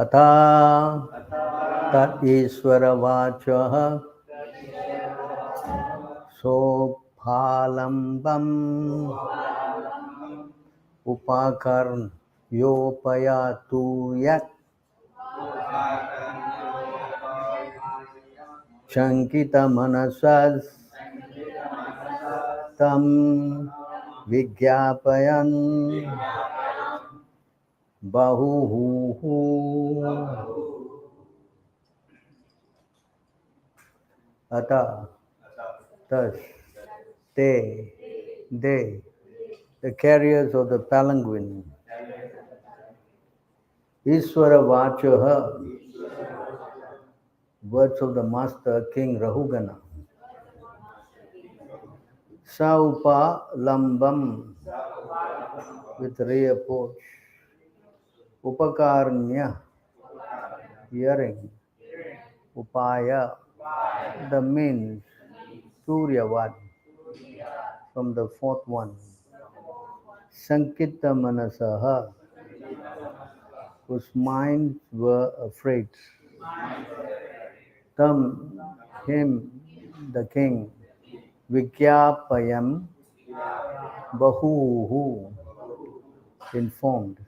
अथा तदीश्वरवाचः सोऽफालम्बम् उपाकर्ण्योपयातु यत् शङ्कितमनसस्तं विज्ञापयन् बहुहुः अतः thus they the carriers of the palanquin Ishvara Vachaha words of the master King Rahugana Saupa Lambam with reapproach Upakarnya hearing Upaya the means Suryavad from the fourth one Sankita Manasaha whose minds were afraid Tam him the king Vikyapayam Bahuhu informed.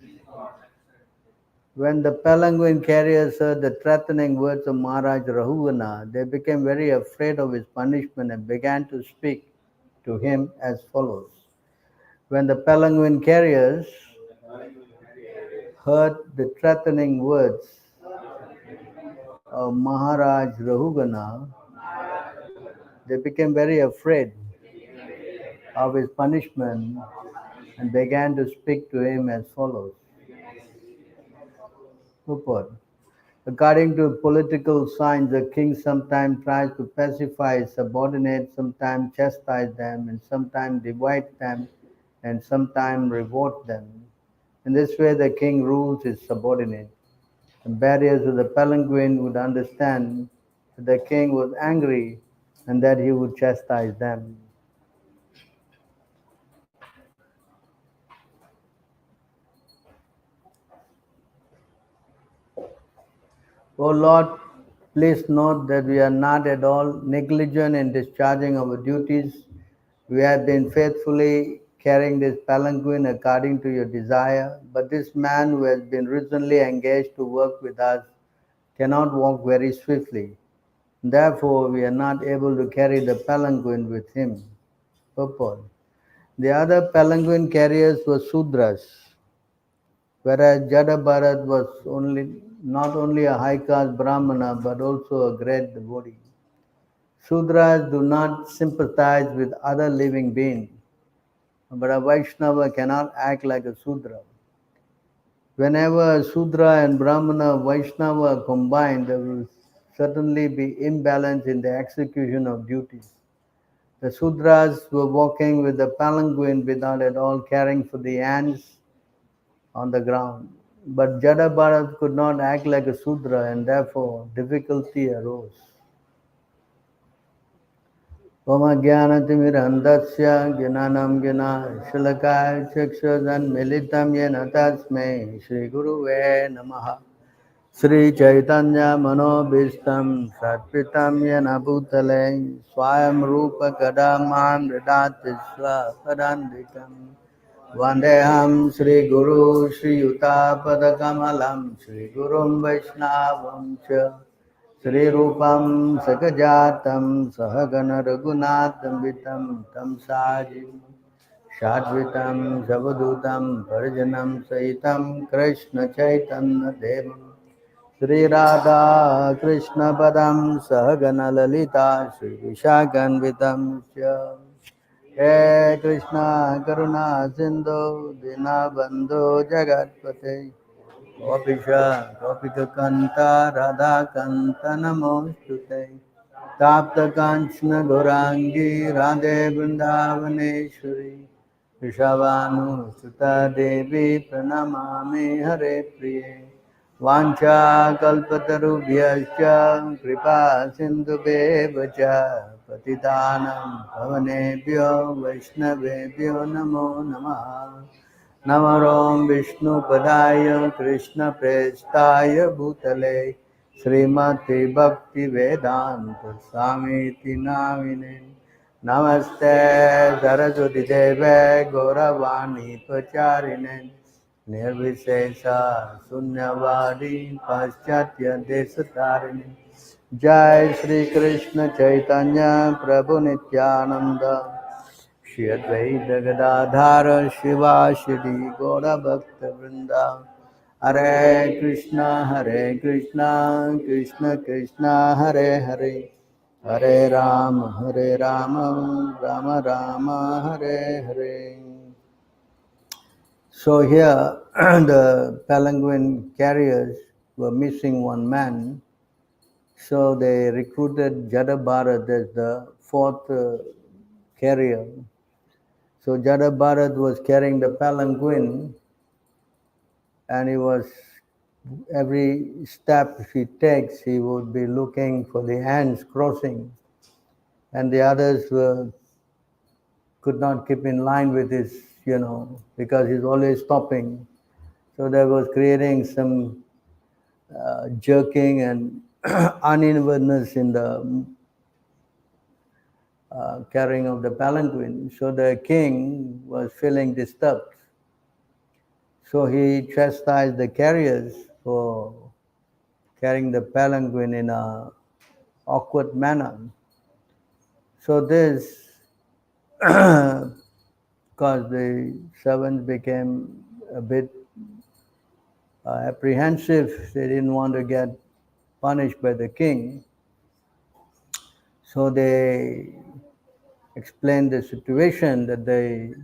When the palanquin carriers heard the threatening words of Maharaj Rahugana, they became very afraid of his punishment and began to speak to him as follows. When the palanquin carriers heard the threatening words of Maharaj Rahugana, they became very afraid of his punishment and began to speak to him as follows. Purport. According to political science, the king sometimes tries to pacify his subordinates, sometimes chastise them, and sometimes divide them, and sometimes reward them. In this way, the king rules his subordinates. The barriers of the palanquin would understand that the king was angry and that he would chastise them. O Lord, please note that we are not at all negligent in discharging our duties. We have been faithfully carrying this palanquin according to your desire, but this man who has been recently engaged to work with us cannot walk very swiftly. Therefore, we are not able to carry the palanquin with him. Purport. The other palanquin carriers were Sudras, whereas Jada Bharat was not only a high caste Brahmana but also a great devotee. Sudras do not sympathize with other living beings, but a Vaishnava cannot act like a Sudra. Whenever a Sudra and Brahmana Vaishnava are combined, there will certainly be imbalance in the execution of duties. The Sudras were walking with the palanquin without at all caring for the ants on the ground. But Jada Bharat could not act like a Sudra and therefore difficulty arose. Oma Jnanatimirandasya Jnanam Jnana Shalakaya Chakshadan Militam Yena Tasmai Shri Guruve Namaha Sri Chaitanya Manobhistam Satpitam Yena Bhutale Swayam Rupa Kadamam Radati Swapadandikam Vandeham Sri Guru Sri Yuta Padakamalam Sri Gurum Vaishnavam Cha Sri Rupam Sakajatam Sahagana Raghunatham Vitam Tam Sajim Shadvitam Savadutam Parjanam Sahitam Krishna Chaitanya Devam Sri Radha Krishna Padam Sahagana Lalita Sri Vishakan Vitam Cha He Krishna Karuna Sindhu Dinabandhu Jagatpate Gopisha Gopika Kanta Radha Kanta Namostute Tapta Kanchana Gorangi Radhe Vrindavaneshwari Rishabhanu Sutta Devi Pranamami Hare Priye Vancha Kalpatarubhyascha Kripa Sindhubheva Patitanam Pavanebhyo Vaishnavebhyo Namo Namaha Namarom Vishnu Padaya Krishna Prestaya Bhutale Srimati Bhakti Vedanta Swami Namine Namaste Saraswati Deve Gauravani Pacharine Nirvishesha Sunyavadi Paschatya Desatarini Jai Shri Krishna Chaitanya Prabhu Nityananda Shri Advaita Gadadhara Shiva Shri Gaura Bhakta Vrinda Hare Krishna Krishna Krishna Hare Hare Hare Rama Rama Rama Hare Hare. So here the palanquin carriers were missing one man, so they recruited Jada Bharat as the fourth carrier. So Jada Bharat was carrying the palanquin, and he was every step he takes, he would be looking for the hands crossing, and the others could not keep in line with his, because he's always stopping. So that was creating some jerking and unevenness in the carrying of the palanquin. So the king was feeling disturbed. So he chastised the carriers for carrying the palanquin in a awkward manner. So this caused the servants became a bit apprehensive. They didn't want to get punished by the king. So they explained the situation that the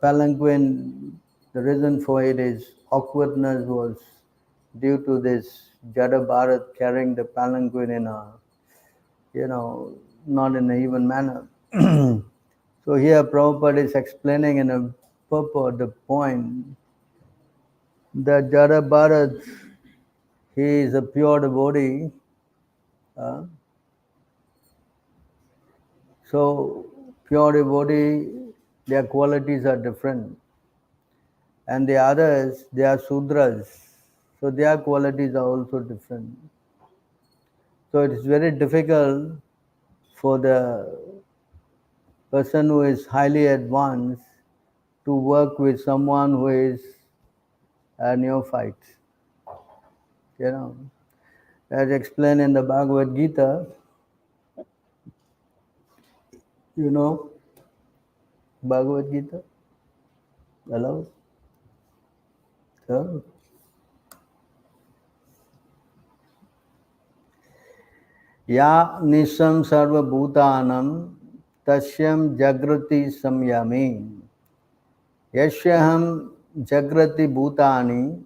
palanquin, the reason for it is awkwardness was due to this Jada Bharat carrying the palanquin in a, not in an even manner. So here Prabhupada is explaining in a purport the point that Jada Bharat, he is a pure devotee. Uh, so pure devotee, their qualities are different. And the others, they are Sudras. So their qualities are also different. So it is very difficult for the person who is highly advanced to work with someone who is a neophyte. As explained in the Bhagavad Gita, you know, Bhagavad Gita. Hello? So, Ya Nisham Sarva Bhutanam Tasyam Jagrati Samyami Yashyaham Jagrati Bhutani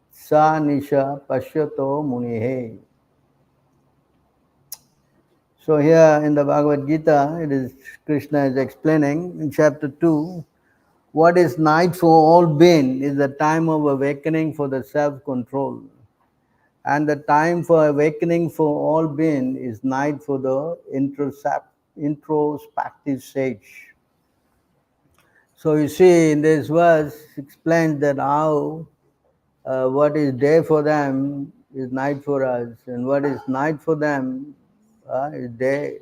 Sa Nisha Pashyato Munihe. So here in the Bhagavad Gita, it is Krishna is explaining in chapter 2, what is night for all being is the time of awakening for the self-control. And the time for awakening for all being is night for the introspective stage. So you see in this verse explains that how what is day for them is night for us, and what is night for them is day.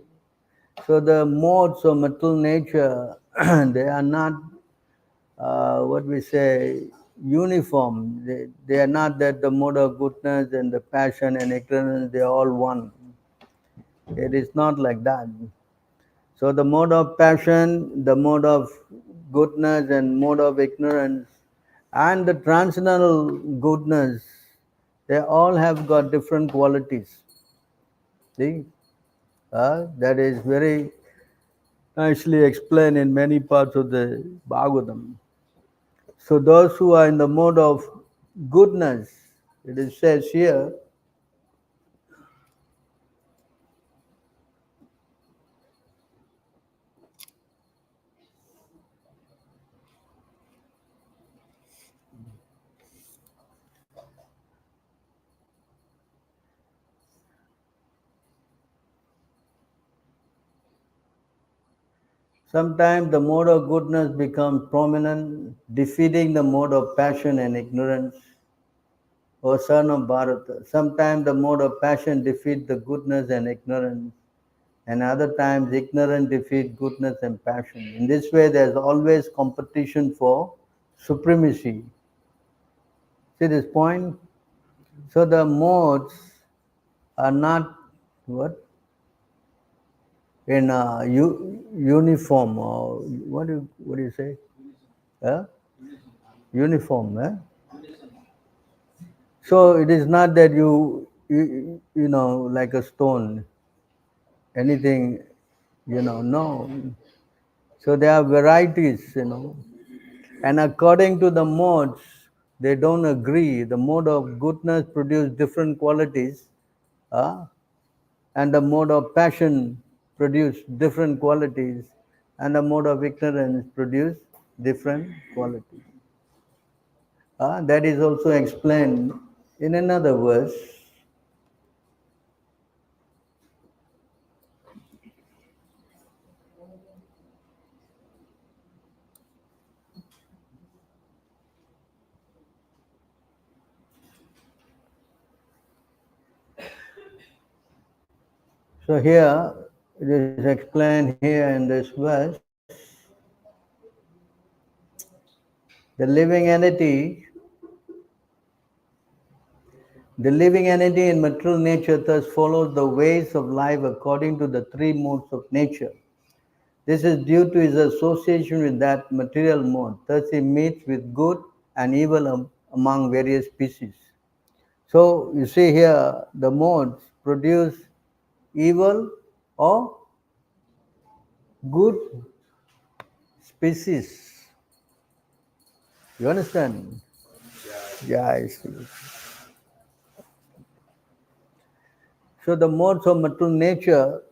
So the modes of material nature, they are not what we say uniform. They are not that the mode of goodness and the passion and ignorance, they are all one. It is not like that. So the mode of passion, the mode of goodness and mode of ignorance, and the transcendental goodness, they all have got different qualities. See? That is very nicely explained in many parts of the Bhagavatam. So those who are in the mode of goodness, it is says here, Sometimes the mode of goodness becomes prominent, defeating the mode of passion and ignorance. O son of Bharata, sometimes the mode of passion defeats the goodness and ignorance, and other times ignorance defeats goodness and passion. In this way, there's always competition for supremacy. See this point? So the modes are not what in uniform or what do you say? Uniform. So it is not that you know like a stone, anything no. So there are varieties, and according to the modes, they don't agree. The mode of goodness produce different qualities, uh, and the mode of passion produce different qualities, and the mode of ignorance produce different qualities. That is also explained in another verse. So here it is explained here in this verse. The living entity in material nature thus follows the ways of life according to the three modes of nature. This is due to his association with that material mode. Thus he meets with good and evil among various species. So you see here the modes produce evil or good species. You understand? Yeah, I see. So the modes of material nature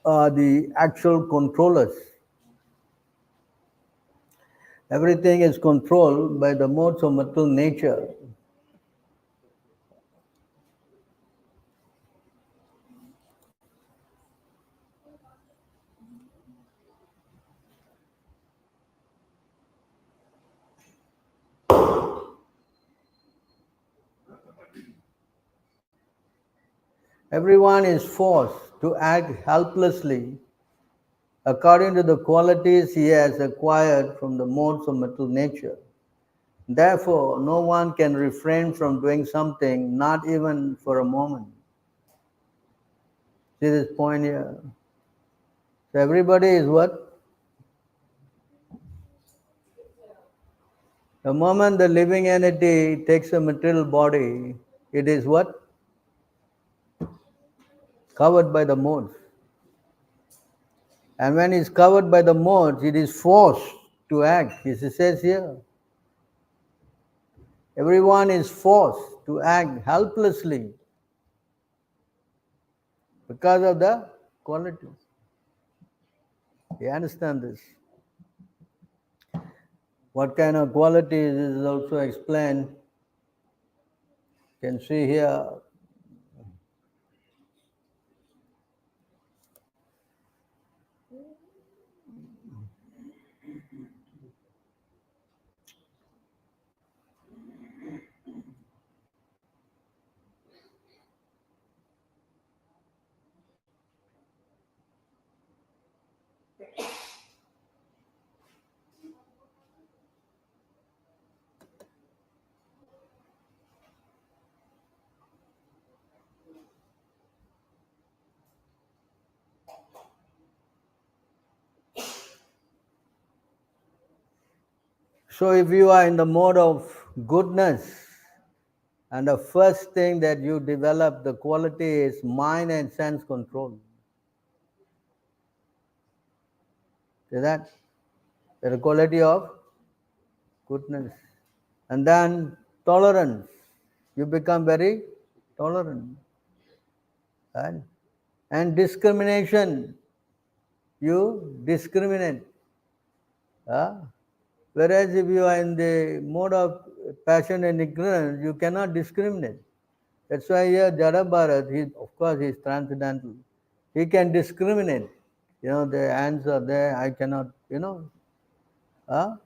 are the actual controllers. Everything is controlled by the modes of material nature. Everyone is forced to act helplessly according to the qualities he has acquired from the modes of material nature. Therefore, no one can refrain from doing something, not even for a moment. See this point here? So everybody is what? The moment the living entity takes a material body, it is what? Covered by the modes. And when it's covered by the modes, it is forced to act. It says here. Everyone is forced to act helplessly because of the qualities. You understand this? What kind of qualities is also explained. You can see here. So if you are in the mode of goodness, and the first thing that you develop the quality is mind and sense control. See that? The quality of goodness. And then tolerance. You become very tolerant. Right? And discrimination. You discriminate. Whereas if you are in the mode of passion and ignorance, you cannot discriminate. That's why here Jada Bharat, of course he is transcendental. He can discriminate. The hands are there, I cannot, uh,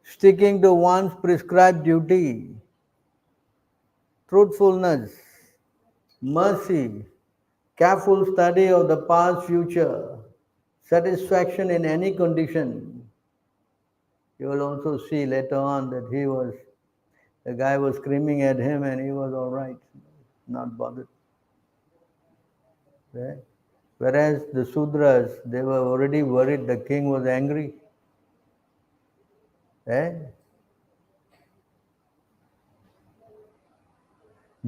sticking to one's prescribed duty, truthfulness, mercy, careful study of the past, future, satisfaction in any condition. You will also see later on that the guy was screaming at him and he was all right, not bothered. Right? Whereas the Sudras, they were already worried the king was angry. Right?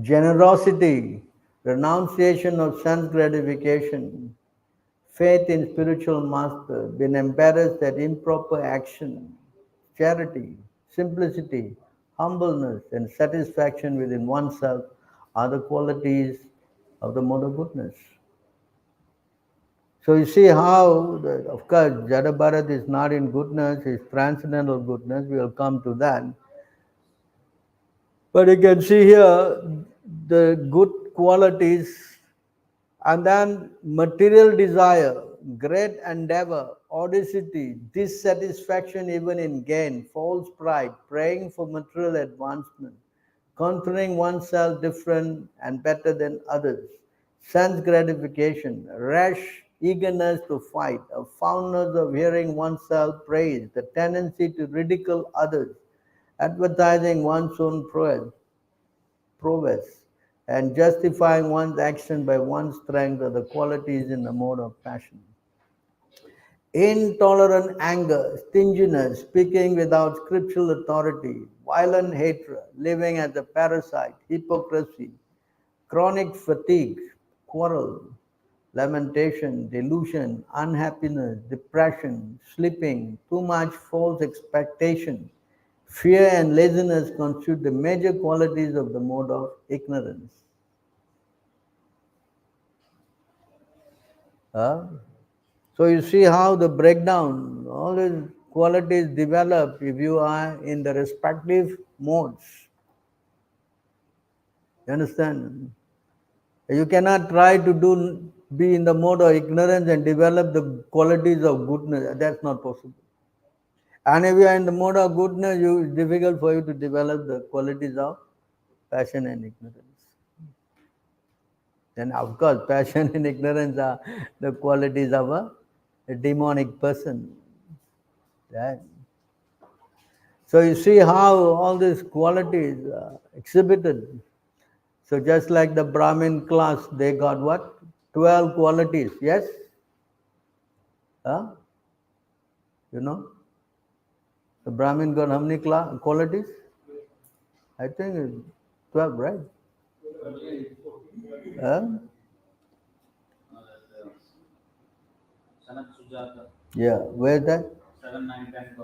Generosity, renunciation of sense gratification, faith in spiritual master, being embarrassed at improper action, charity, simplicity, humbleness, and satisfaction within oneself are the qualities of the mode of goodness. So you see how, of course, Jada Bharat is not in goodness, it's transcendental goodness, we will come to that. But you can see here the good qualities and then material desire, great endeavor, audacity, dissatisfaction even in gain, false pride, praying for material advancement, considering oneself different and better than others, sense gratification, rash eagerness to fight, a fondness of hearing oneself praised, the tendency to ridicule others, advertising one's own prowess, and justifying one's action by one's strength are the qualities in the mode of passion. Intolerant anger, stinginess, speaking without scriptural authority, violent hatred, living as a parasite, hypocrisy, chronic fatigue, quarrel, lamentation, delusion, unhappiness, depression, sleeping, too much false expectation, fear and laziness constitute the major qualities of the mode of ignorance. So you see how the breakdown, all these qualities develop if you are in the respective modes. You understand? You cannot try to be in the mode of ignorance and develop the qualities of goodness. That's not possible. And if you are in the mode of goodness, it's difficult for you to develop the qualities of passion and ignorance. Then of course, passion and ignorance are the qualities of a demonic person. Right? So you see how all these qualities are exhibited. So just like the Brahmin class, they got what? 12 qualities, yes? Huh? You know? The Brahmin got how many qualities? I think it's 12, right? Huh? Yeah, where's that? 7, 9, 10,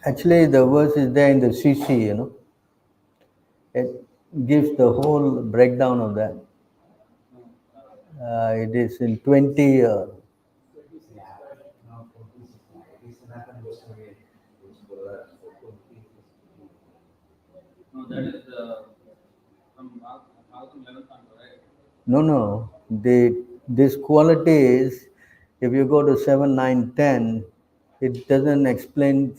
Actually, the verse is there in the CC, It gives the whole breakdown of that. It is in 20. No, that is from Malcolm 11th, right? No. This quality is, if you go to 7, 9, 10, it doesn't explain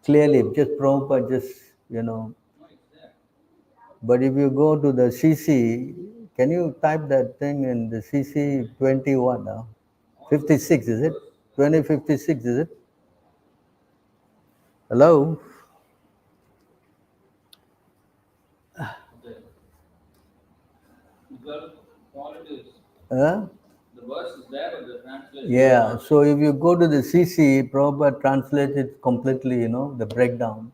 clearly, just Prabhupada But if you go to the CC, can you type that thing in the CC 21 now? 56, is it? 2056, is it? Hello? Huh? The verse is there, but the translation. Yeah, so if you go to the CC, Prabhupada translates it completely, the breakdown.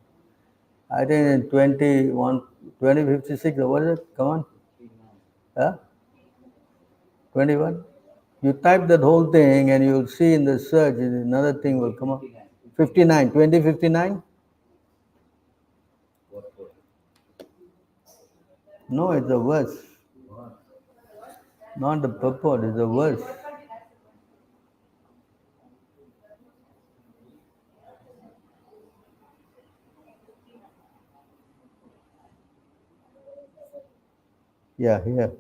I think in 2056, what is it? Come on. Huh? 21? You type that whole thing and you'll see in the search, another thing will come up. 59, 2059? No, it's a verse. Not the purport, it's a verse. Yeah, here.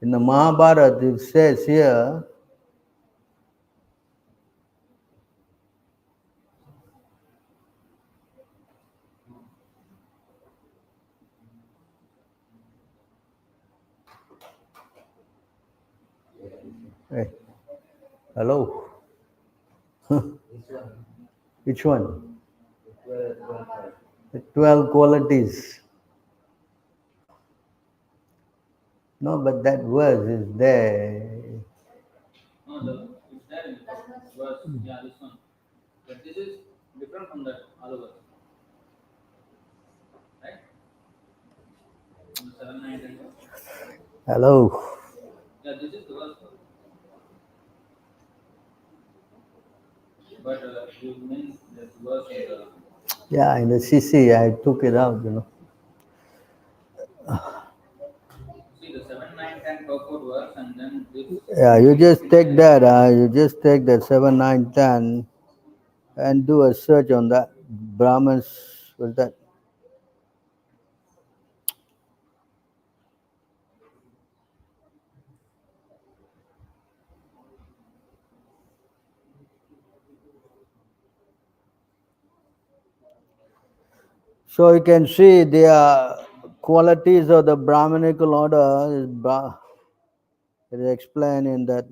In the Mahabharata, it says here, hey, hello, which one? The 12 qualities. No, but that verse is there. No, it's there in the verse. Yeah, this one. But this is different from that other verse, right? From the 7, 9, 10 verse. Hello. Yeah, this is the verse. But you mean this verse in the Yeah, in the CC, I took it out. see the 7, 9, 10 purport verse, and then this Yeah, you just take 3, 6, 7, that. 8. You just take that 7, 9, 10, and do a search on that. Brahmins, was that? So you can see the qualities of the Brahminical order is explained in that.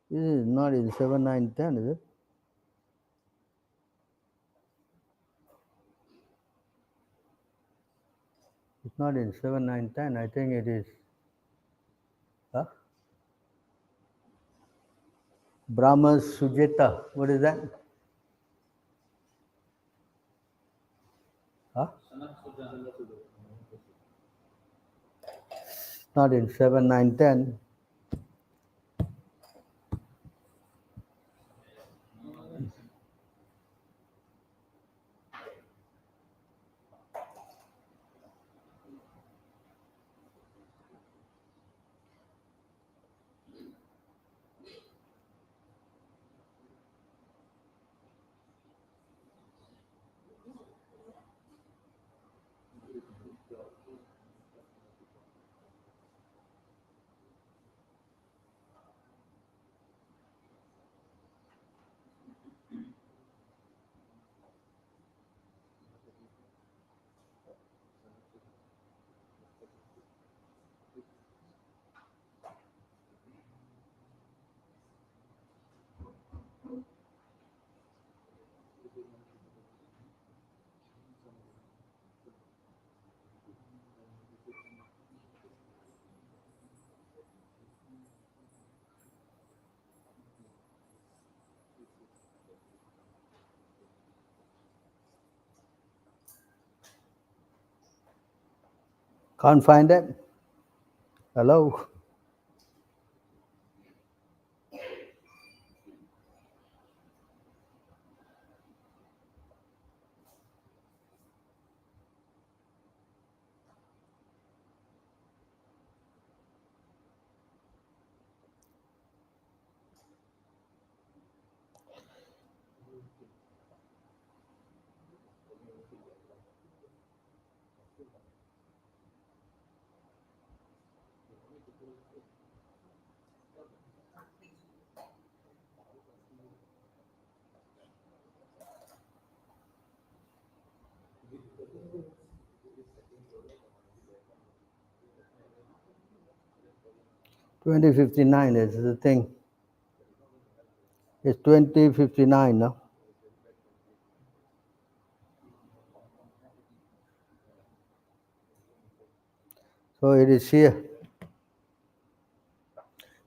This is not in 7, 9, 10, is it? It's not in 7, 9, 10. I think it is. Huh? Brahma Sujeta. What is that? Huh? Not in 7, 9, 10. Can't find it? Hello? 2059 is the thing. It's 2059, no? So it is here.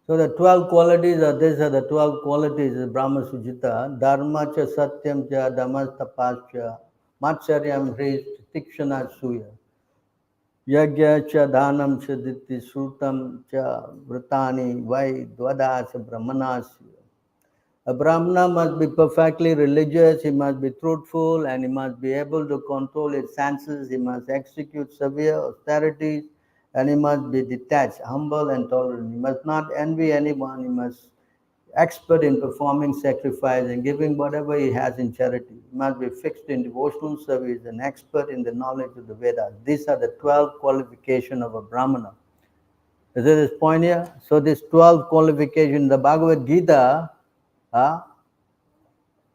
So the 12 qualities are these are the 12 qualities of Brahma Sujita. Dharma cha satyam cha dhammastapascha matsaryam hris tikshana suya. Yagya cha dhanam cha ditti srutam cha vratani vai dvadasa brahmanasya. A Brahmana must be perfectly religious, he must be truthful, and he must be able to control his senses, he must execute severe austerities, and he must be detached, humble, and tolerant. He must not envy anyone, he must expert in performing sacrifice and giving whatever he has in charity. He must be fixed in devotional service and expert in the knowledge of the Vedas. These are the 12 qualifications of a Brahmana. Is it this point here? So this 12 qualification, the Bhagavad Gita,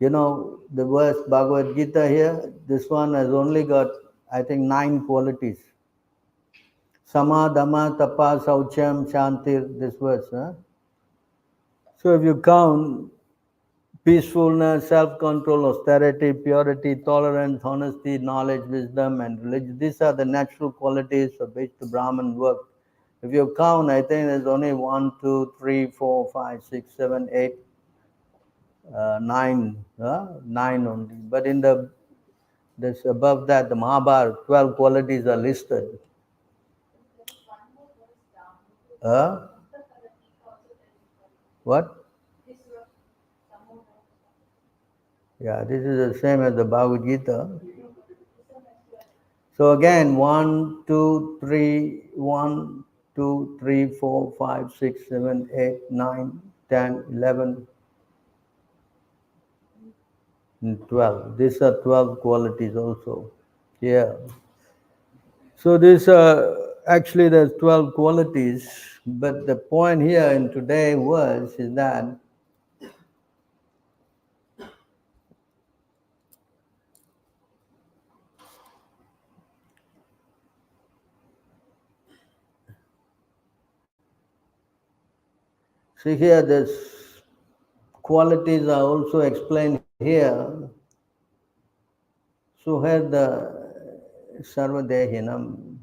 you know, the verse Bhagavad Gita here, this one has only got, I think, 9 qualities. Sama, Dhamma, Tapa, Saucham, Shantir, this verse. So if you count peacefulness, self-control, austerity, purity, tolerance, honesty, knowledge, wisdom, and religion, these are the natural qualities of which the Brahman worked. If you count, I think there's only 1, 2, 3, 4, 5, 6, 7, 8, 9, 9 only. But in the this above that, the Mahabharata, 12 qualities are listed. What? Yeah, this is the same as the Bhagavad Gita. So again, 1, 2, 3, 1, 2, 3, 4, 5, 6, 7, 8, 9, 10, 11, and 12. These are 12 qualities also. Yeah. So these are actually there's 12 qualities, but the point here in today's words is that see here this qualities are also explained here. So here the Sarvadehinam,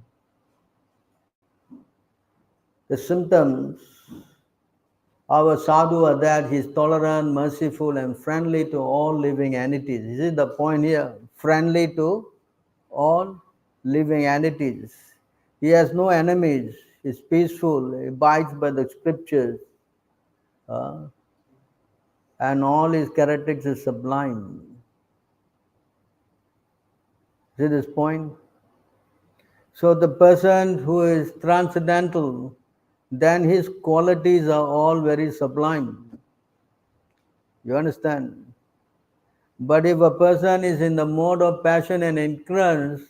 the symptoms of a sadhu are that he is tolerant, merciful, and friendly to all living entities. This is the point here. Friendly to all living entities. He has no enemies. He is peaceful. He abides by the scriptures. And all his characteristics is sublime. See this point? So the person who is transcendental, then his qualities are all very sublime. You understand? But if a person is in the mode of passion and ignorance,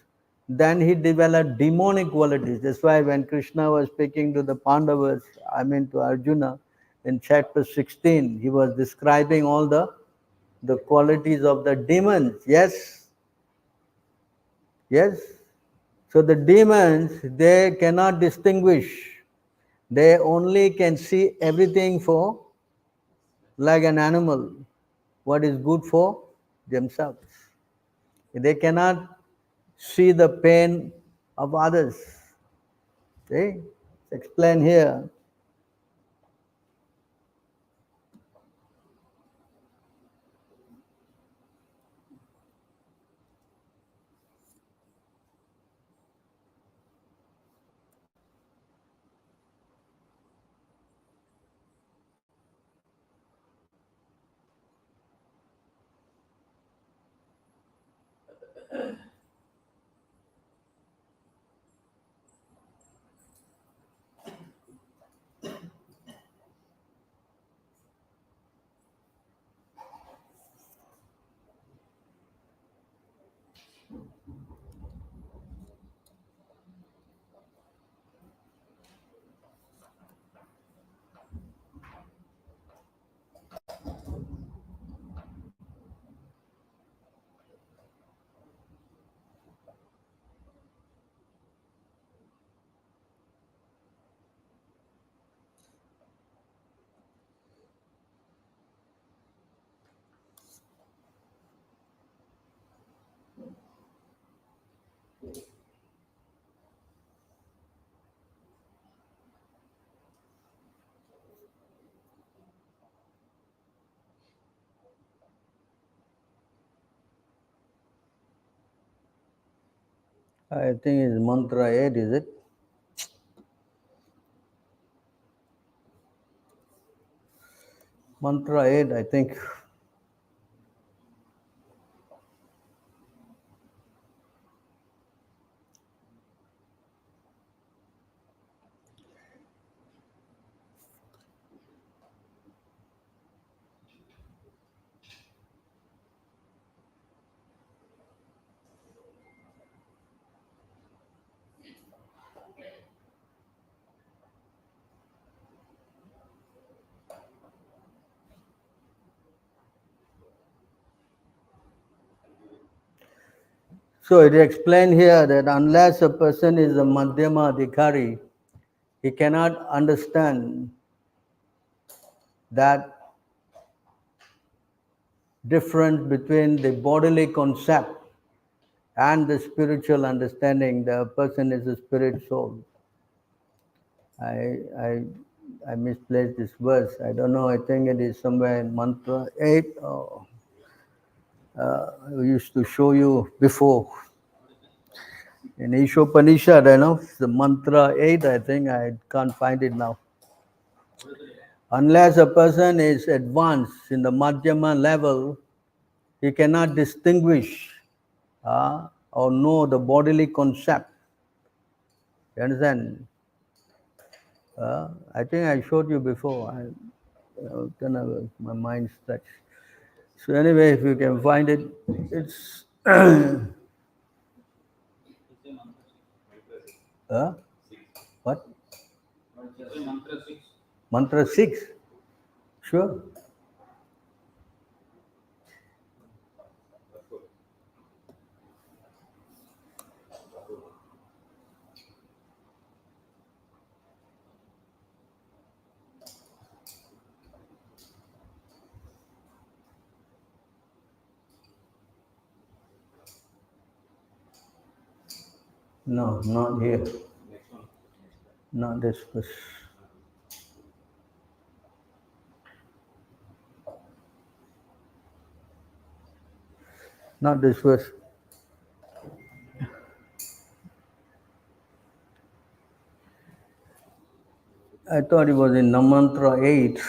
then he develops demonic qualities. That's why when Krishna was speaking to the Pandavas, I mean to Arjuna, in chapter 16, he was describing all the qualities of the demons. Yes? Yes? So the demons, they cannot distinguish. They only can see everything for like an animal, what is good for themselves. They cannot see the pain of others. See? It's explained here. I think it's mantra 8, is it? Mantra 8, I think. So it explained here that unless a person is a Madhyama Adhikari, he cannot understand that difference between the bodily concept and the spiritual understanding. The person is a spirit soul. I, I, I misplaced this verse. I don't know. I think it is somewhere in Mantra 8. I used to show you before. In Ishopanishad, I know, the Mantra 8, I think. I can't find it now. Unless a person is advanced in the Madhyama level, he cannot distinguish or know the bodily concept. You understand? I think I showed you before. Kind of my mind stretched. So anyway, if you can find it, it's what? Mantra 6. Mantra 6. Sure. No, not here. Not this verse. Not this verse. I thought it was in Mantra 8.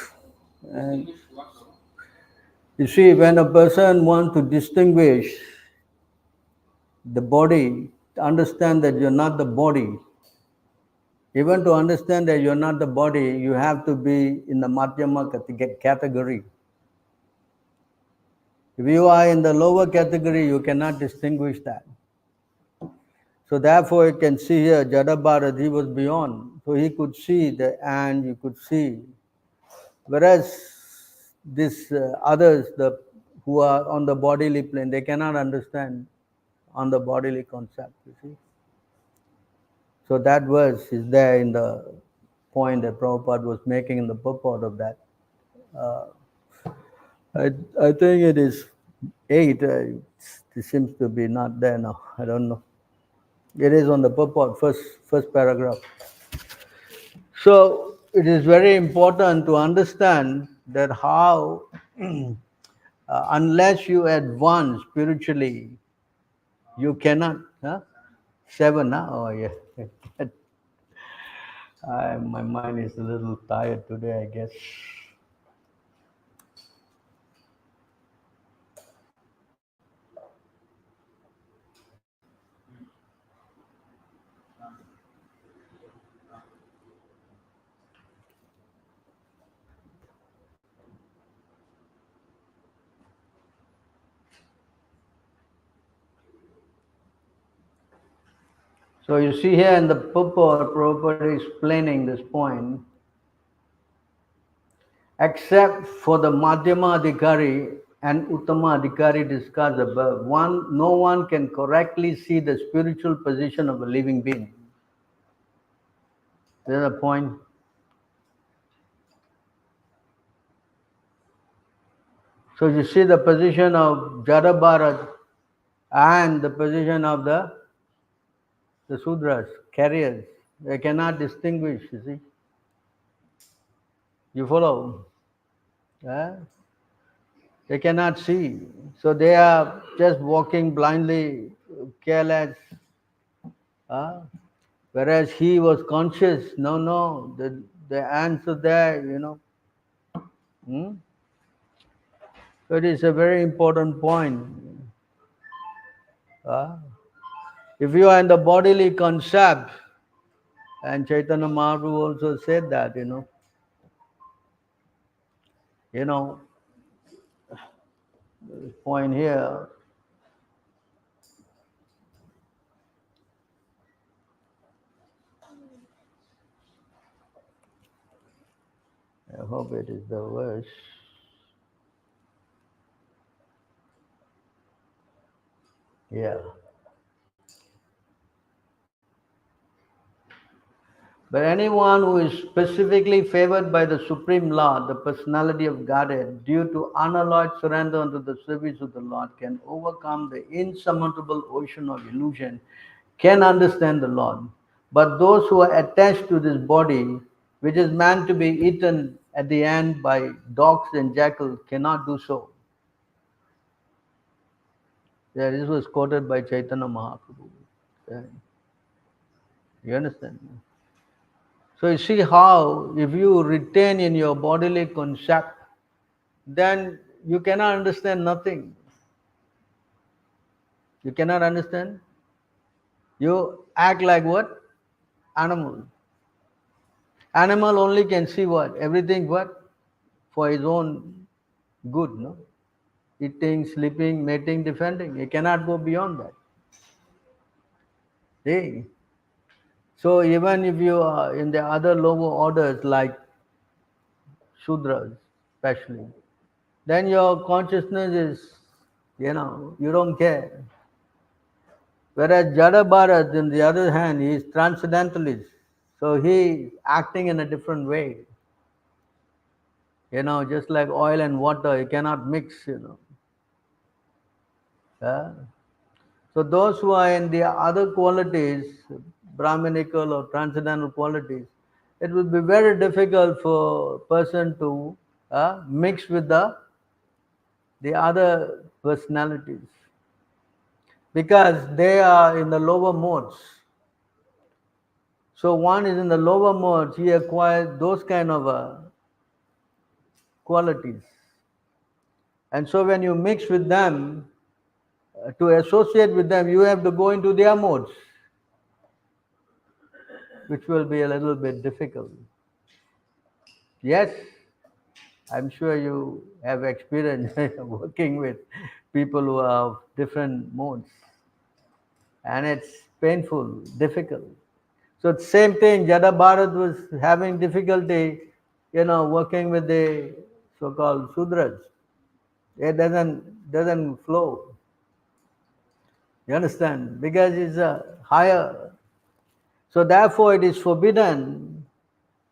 And you see, when a person wants to distinguish the body, to understand that you're not the body, even to understand that you're not the body, you have to be in the Madhyama category. If you are in the lower category, you cannot distinguish that. So therefore, you can see here, Jada Bharat, he was beyond. So he could see the ant, you could see. Whereas these others, who are on the bodily plane, they cannot understand on the bodily concept, you see. So that verse is there in the point that Prabhupada was making in the purport of that. Uh, I think it is 8. It seems to be not there now. I don't know. It is on the purport, first paragraph. So it is very important to understand that how, unless you advance spiritually, you cannot. Huh? 7, huh? Oh, yeah. My mind is a little tired today, I guess. So you see here in the purport, Prabhupada is explaining this point. Except for the Madhyama Adhikari and Uttama Adhikari discussed above, no one can correctly see the spiritual position of a living being. There's a point. So you see the position of Jada Bharat and the position of the Sudras, carriers. They cannot distinguish, you see. You follow? Yeah? They cannot see. So they are just walking blindly, careless. Whereas he was conscious. No, the ants are there, you know. So it is a very important point. Uh, if you are in the bodily concept, and Chaitanya Mahaprabhu also said that, you know, point here, I hope it is the verse. Yeah. But anyone who is specifically favored by the Supreme Lord, the personality of Godhead, due to unalloyed surrender unto the service of the Lord, can overcome the insurmountable ocean of illusion, can understand the Lord. But those who are attached to this body, which is meant to be eaten at the end by dogs and jackals, cannot do so. Yeah, this was quoted by Chaitanya Mahaprabhu. Okay. You understand? So you see how if you retain in your bodily concept, then you cannot understand nothing. You cannot understand. You act like what? Animal. Animal only can see what? Everything what? For his own good, no? Eating, sleeping, mating, defending. He cannot go beyond that. See? So even if you are in the other lower orders like Shudras, especially, then your consciousness is, you don't care. Whereas Jada Bharat, on the other hand, he is transcendentalist. So he is acting in a different way. Just like oil and water, you cannot mix. Yeah? So those who are in the other qualities, Brahminical or transcendental qualities, it will be very difficult for a person to mix with the other personalities because they are in the lower modes. So one is in the lower modes, he acquires those kind of qualities. And so when you mix with them, to associate with them, you have to go into their modes, which will be a little bit difficult. Yes, I'm sure you have experience working with people who are of different modes. And it's painful, difficult. So it's same thing, Jada Bharat was having difficulty, working with the so-called Sudras. It doesn't flow. You understand? Because it's a higher. So therefore it is forbidden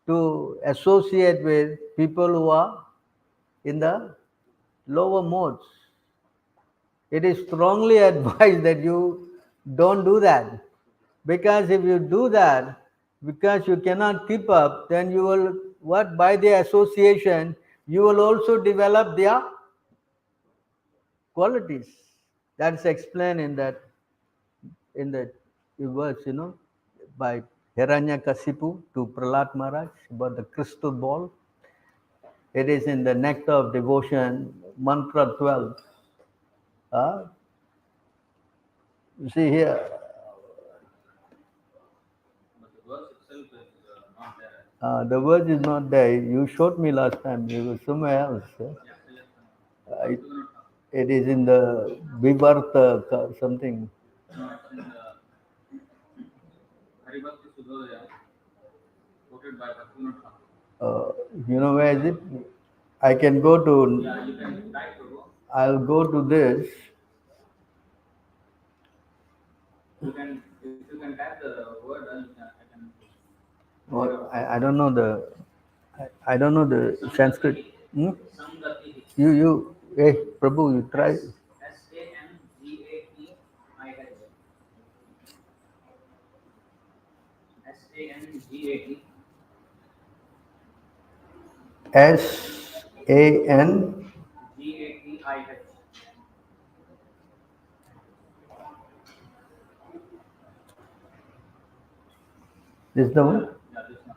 to associate with people who are in the lower modes. It is strongly advised that you don't do that. Because if you do that, because you cannot keep up, then you will, what, by the association, you will also develop their qualities. That's explained in the verse, by Hiranyakasipu to Prahlad Maharaj about the crystal ball. It is in the Nectar of Devotion, Mantra 12. You see here, But the verse itself is not there. the verse is not there. You showed me last time. It was somewhere else. Yeah, It, it is in the Vivarta something. no, it's in the Haribhakti Sudhodaya, quoted by Bhaktivinoda Thakur. Uh, where is it? I can go to. Yeah, you can try to. I'll go to this. You can, if you can type the word, I can. Or I don't know I don't know the Sanskrit. Hmm? Sangati. Hey, Prabhu, you try. Sangati. Sangati. SAN. Gati. This is the one. Yeah, this one.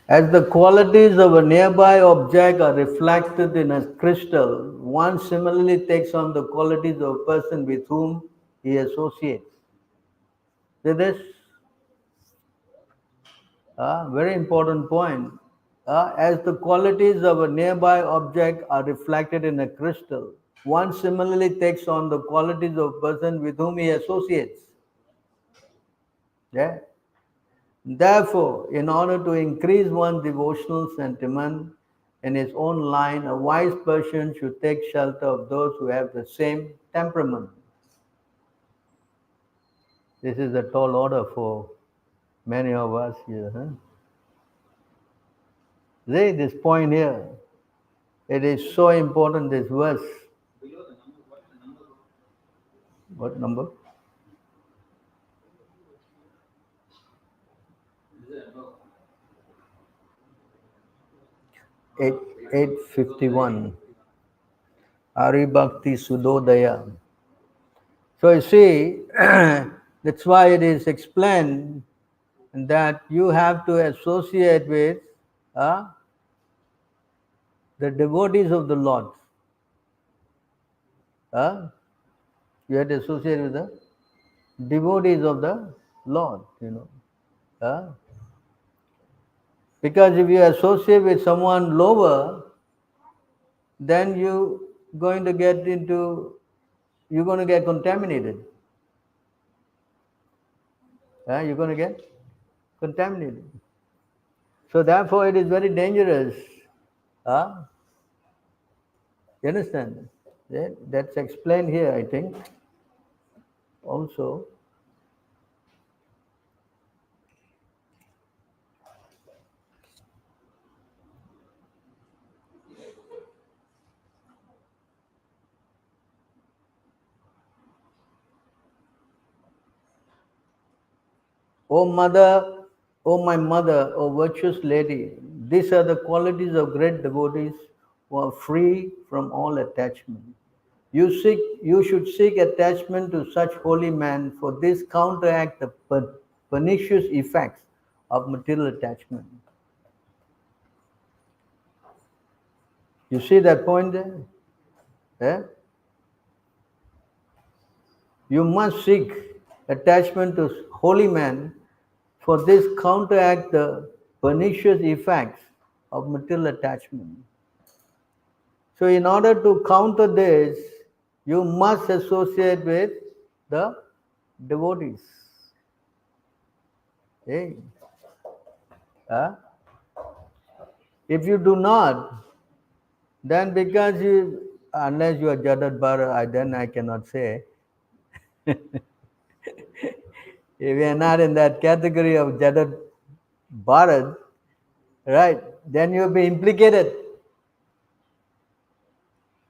As the qualities of a nearby object are reflected in a crystal, one similarly takes on the qualities of a person with whom he associates. See this? Very important point. As the qualities of a nearby object are reflected in a crystal, one similarly takes on the qualities of a person with whom he associates. Yeah. Therefore, in order to increase one's devotional sentiment in his own line, a wise person should take shelter of those who have the same temperament. This is a tall order for many of us here. Huh? See this point here. It is so important, this verse. Below the number, what is the number? What number? Is it above? 8, 851. Ari Bhakti Sudodaya. So you see, that's why it is explained that you have to associate with uh, the devotees of the Lord. You have to associate with the devotees of the Lord, you know. Because if you associate with someone lower, then you're going to get contaminated. You're going to get contaminated. So therefore it is very dangerous. You understand? That's explained here, I think. Also, O mother, O my mother, O virtuous lady, these are the qualities of great devotees who are free from all attachment. You should seek attachment to such holy men, for this counteract the pernicious effects of material attachment. You see that point there? Yeah? You must seek attachment to holy men, for this counteract the pernicious effects of material attachment. So in order to counter this, you must associate with the devotees. Hey. If you do not, then because unless you are Jadad Bharat, then I cannot say. If you are not in that category of Jadad Bharat, right, then you'll be implicated.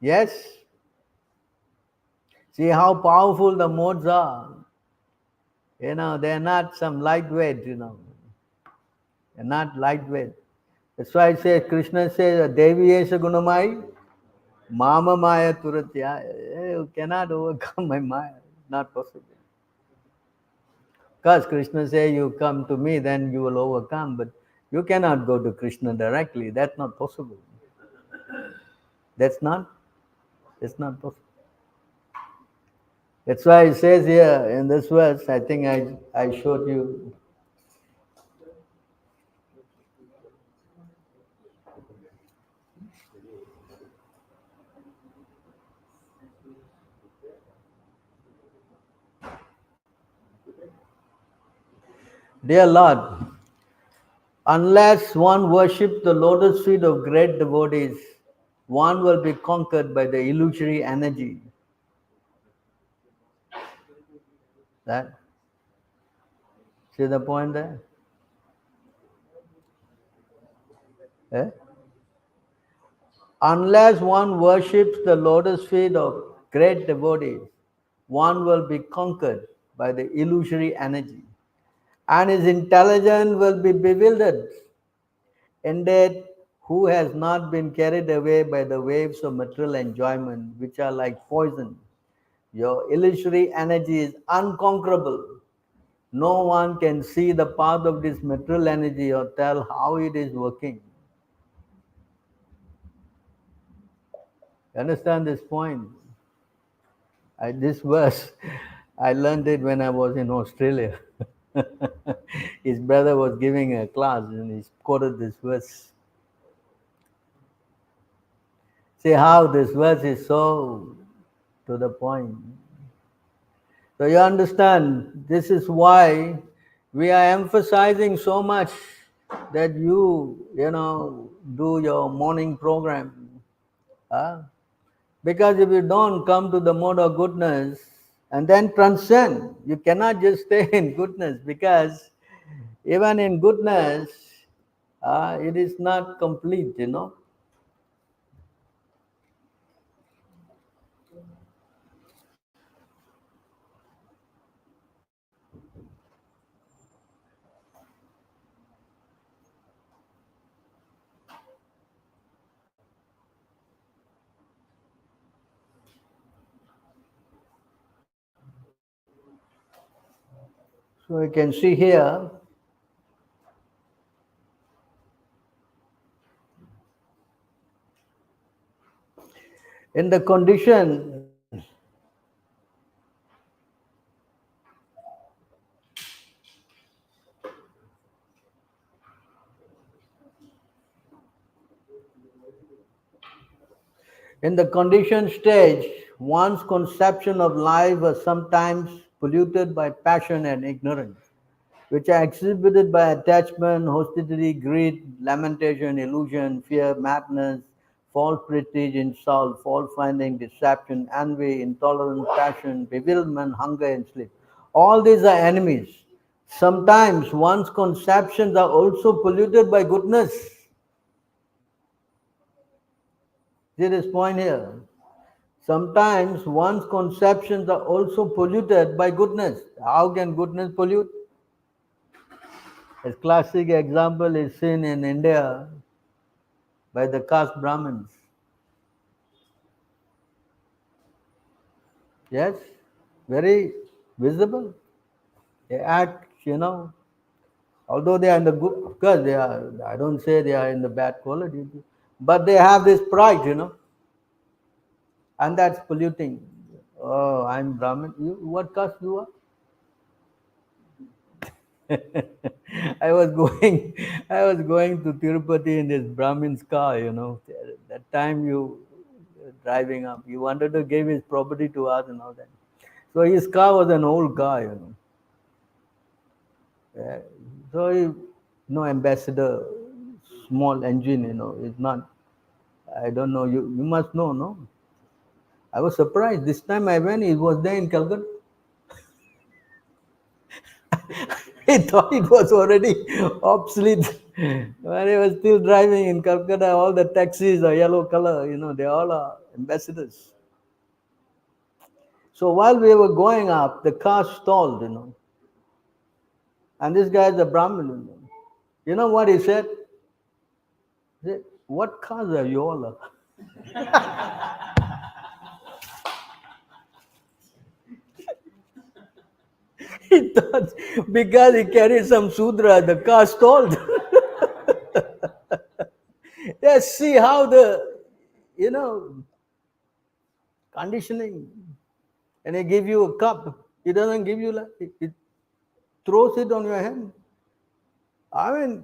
Yes? See how powerful the modes are. They're not some lightweight, They're not lightweight. That's why I say, Krishna says, Devi Esha Gunamai, Mama Maya Turatya. You cannot overcome my Maya. Not possible. Because Krishna says, you come to me, then you will overcome. But you cannot go to Krishna directly. That's not possible. That's not possible. That's why it says here in this verse, I think I showed you. Dear Lord, unless one worships the lotus feet of great devotees, one will be conquered by the illusory energy. That? See the point there? Eh? Unless one worships the lotus feet of great devotees, one will be conquered by the illusory energy, and his intelligence will be bewildered. Indeed, who has not been carried away by the waves of material enjoyment, which are like poison? Your illusory energy is unconquerable. No one can see the path of this material energy or tell how it is working. You understand this point? This verse, I learned it when I was in Australia. His brother was giving a class and he quoted this verse. See how this verse is so to the point. So you understand, this is why we are emphasizing so much that you do your morning program. Because if you don't come to the mode of goodness and then transcend, you cannot just stay in goodness, because even in goodness, it is not complete. So you can see here, in the condition, in the conditioned stage, one's conception of life was sometimes polluted by passion and ignorance, which are exhibited by attachment, hostility, greed, lamentation, illusion, fear, madness, false prestige, insult, fault finding, deception, envy, intolerance, passion, bewilderment, hunger, and sleep. All these are enemies. Sometimes one's conceptions are also polluted by goodness. See this point here. Sometimes one's conceptions are also polluted by goodness. How can goodness pollute? A classic example is seen in India by the caste Brahmins. Yes, very visible. They act, although they are in the good, of course they are, I don't say they are in the bad quality, but they have this pride, and that's polluting. Oh, I'm Brahmin. What caste you are? I was going, I was going to Tirupati in this Brahmin's car. That time you driving up, he wanted to give his property to us and all that. So his car was an old car. Yeah. So no ambassador, small engine, it's not. I don't know. You must know, no? I was surprised. This time I went, it was there in Calcutta. He thought it was already obsolete. When he was still driving in Calcutta, all the taxis are yellow color, they all are ambassadors. So while we were going up, the car stalled. And this guy is a Brahmin. You know what he said? He said, what cars are you all? He thought because he carried some Sudra, the car stalled. Yes, see how conditioning. And he give you a cup. He doesn't give you like, he throws it on your hand. I mean,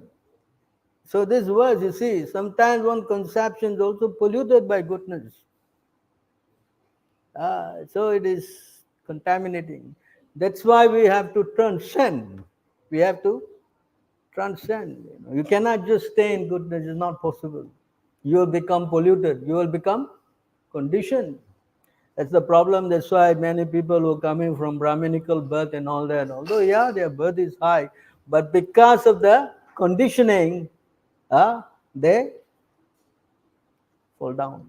so this verse, you see, sometimes one conception is also polluted by goodness. So it is contaminating. That's why we have to transcend. We have to transcend. You cannot just stay in goodness. It's not possible. You will become polluted. You will become conditioned. That's the problem. That's why many people who are coming from Brahminical birth and all that, although, yeah, their birth is high, but because of the conditioning, they fall down.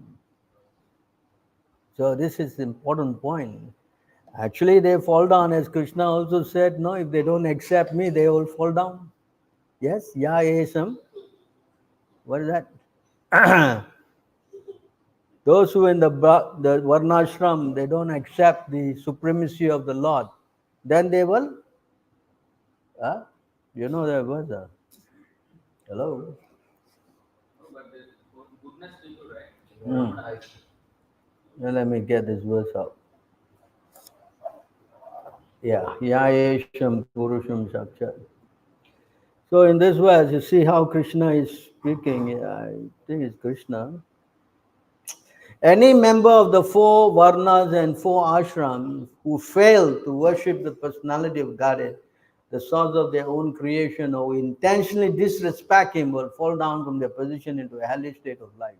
So this is the important point. Actually, they fall down, as Krishna also said, no, if they don't accept me, they will fall down. Yes, ya esam. What is that? Those who in the Varnashram, they don't accept the supremacy of the Lord, then they will Huh? You know that verse? Hello? No, but there's goodness people, right? Hmm. Now let me get this verse out. Yeah. Yayesham Purusham Sakshat. So in this verse, you see how Krishna is speaking. Yeah, I think it's Krishna. Any member of the four varnas and four ashrams who fail to worship the personality of Godhead, the source of their own creation, or intentionally disrespect him, will fall down from their position into a hellish state of life.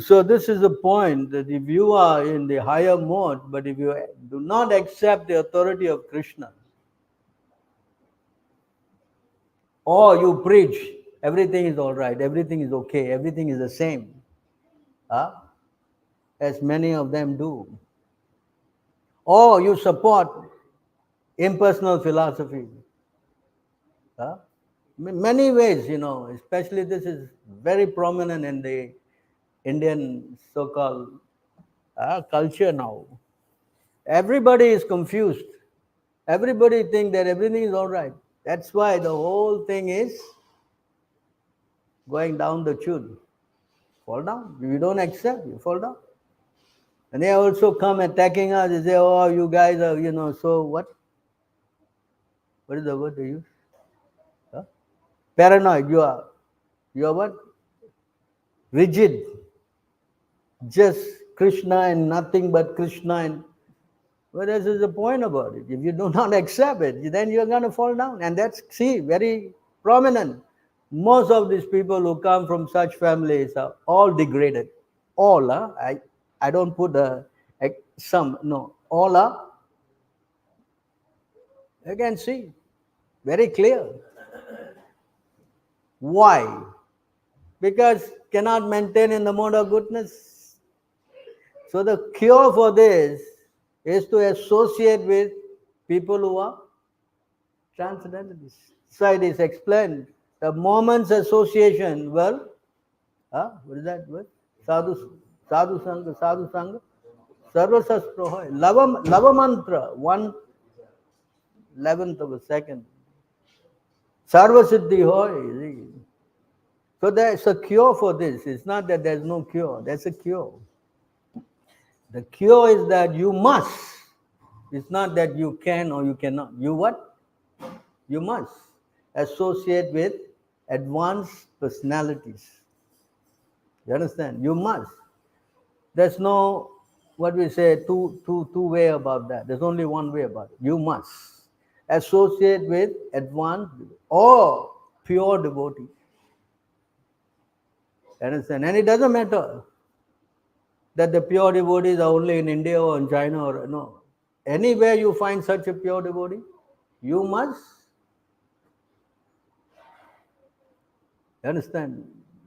So this is the point that if you are in the higher mode, but if you do not accept the authority of Krishna, or you preach everything is all right, everything is okay, everything is the same, huh? As many of them do, or you support impersonal philosophy, huh? Many ways, especially this is very prominent in the Indian so-called culture now. Everybody is confused. Everybody think that everything is all right. That's why the whole thing is going down the tube. Fall down. If you don't accept, you fall down. And they also come attacking us. They say, oh, you guys are, so what? What is the word they use? Huh? Paranoid. You are what? Rigid. Just Krishna and nothing but Krishna. And what else is the point about it? If you do not accept it, then you're going to fall down. And that's, very prominent. Most of these people who come from such families are all degraded. All, I don't put some, no, all are, you can see, very clear. Why? Because cannot maintain in the mode of goodness. So the cure for this is to associate with people who are transcendentalists. So it is explained. The moment's association, well, what is that word? Sadhu Sangha, Sarva Sastro Hoy. Lava Mantra, 1/11 of a second. Sarva Siddhi Hoy. So there's a cure for this. It's not that there's no cure, there's a cure. The cure is that you must. It's not that you can or you cannot. You what? You must associate with advanced personalities. You understand? You must. There's no, what we say, two way about that. There's only one way about it. You must associate with advanced or pure devotee. You understand? And it doesn't matter that the pure devotees are only in India or in China or no. Anywhere you find such a pure devotee, you must. You understand?